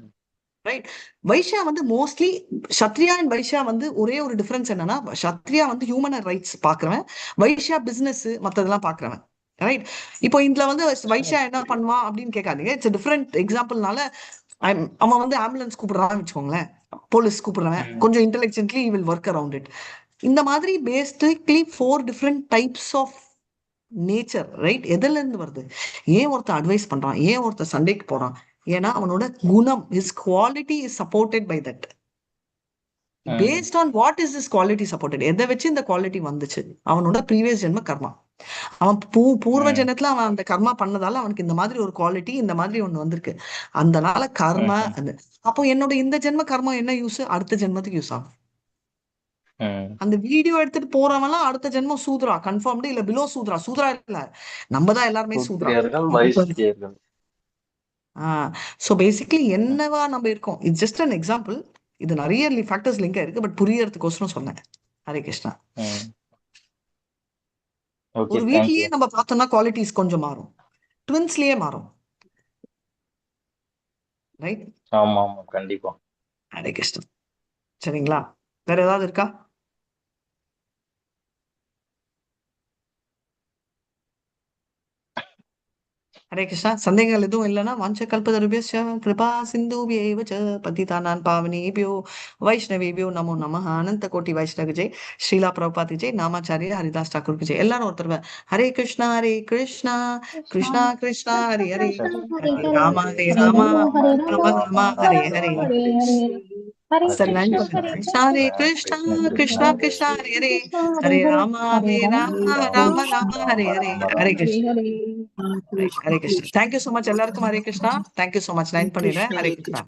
ரைட். வைஷ்யா வந்து மோஸ்ட்லி சத்ரியா அண்ட் வைஷ்யா வந்து ஒரே ஒரு டிஃபரன்ஸ் என்னன்னா, சத்ரியா வந்து ஹியூமன் ரைட்ஸ் பாக்குறவன், வைஷ்யா பிசினஸ் மத்ததெல்லாம் பாக்குறவன். ரைட். இப்போ இதுல வந்து வைஷ்யா என்ன பண்ணுவான் அப்படின்னு கேட்காதீங்க, இட்ஸ் டிஃபரெண்ட் எக்ஸாம்பிள்னால. அவன் வந்து ஆம்புலன்ஸ் கூப்பிடுறான்னு வச்சுக்கோங்களேன், போலீஸ் கூப்பிடுறவன் கொஞ்சம் intelligently will work around it. இந்த மாதிரி basically 4 different types of nature. Right. எதுல இருந்து வருது? ஏன் ஒருத்தர் அட்வைஸ் பண்றான், ஏன் ஒருத்தர் சண்டைக்கு போறான்? ஏன்னா அவனோட குணம், his quality is supported by that. Based on what is this quality supported? எதை வச்சு இந்த குவாலிட்டி வந்துச்சு? அவனோட ப்ரீவியஸ் ஜென்ம கர்மா. அவன் பூர்வ ஜென்மத்துல அவன் அந்த கர்மா பண்ணதால அவனுக்கு இந்த மாதிரி ஒரு குவாலிட்டி, இந்த மாதிரி ஒண்ணு வந்திருக்கு. அதனால கர்மா அது. அப்போ என்னோட இந்த ஜென்ம கர்மா என்ன யூஸ்? அடுத்த ஜென்மத்துக்கு யூஸ் ஆகும். அந்த வீடியோ எடுத்துட்டு போறவன்லாம் அடுத்த ஜென்மம் சூத்ரா கன்ஃபார்ம்டு, இல்ல பிலோ சூத்ரா. சூத்ரா இல்ல, நம்ம தான் எல்லாருமே சூத்ரா. வைஷ்யர்கள். சோ பேசிக்கலி என்னவா நம்ம இருக்கோம், இட்ஸ் ஜஸ்ட் அன் எக்ஸாம்பிள். இது நிறைய ஃபேக்டர்ஸ் லிங்க் இருக்கு, பட் புரியறதுக்கோசரம் சொன்னேன். ஹரே கிருஷ்ணா. ஒரு வீட்லயே நம்ம பார்த்தோம்னா குவாலிட்டிஸ் கொஞ்சம் மாறும், ட்வின்ஸ்லயே மாறும். ரைட். ஆமா ஆமா கண்டிப்பா. ஹரே கிருஷ்ணா. சரிங்களா? வேற ஏதாவது இருக்கா? ஹரே கிருஷ்ணா. சந்தேகங்கள் எதுவும் இல்லைன்னா வாஞ்ச கல்பதருபியஸ்ய கிருபா சிந்துபியைவ ச பதிதானான் பாவனேபியோ வைஷ்ணவேபியோ நமோ நமः. அனந்த கோட்டி வைஷ்ணவ ஜெய். ஸ்ரீலா பிரபுபாத் ஜெய். நாமாச்சாரிய ஹரிதாஸ் டாக்கூர் ஜெய். எல்லாரும் ஒருத்தர் ஹரே கிருஷ்ணா ஹரே கிருஷ்ணா கிருஷ்ணா கிருஷ்ணா ஹரே ஹரே, ஹரே ராமா ஹரே ராமா ராம ராமா ஹரே ஹரே. சரி, லைன் பண்ணுங்க. Krishna Hare Krishna Krishna Krishna Hare Hare, Hare Rama Rama Rama Hare Hare. Hare Krishna. Hare Krishna. Thank you so much எல்லாருக்கும். Hare Krishna. Thank you so much. Line பண்ணிடுறேன். ஹரே கிருஷ்ணா.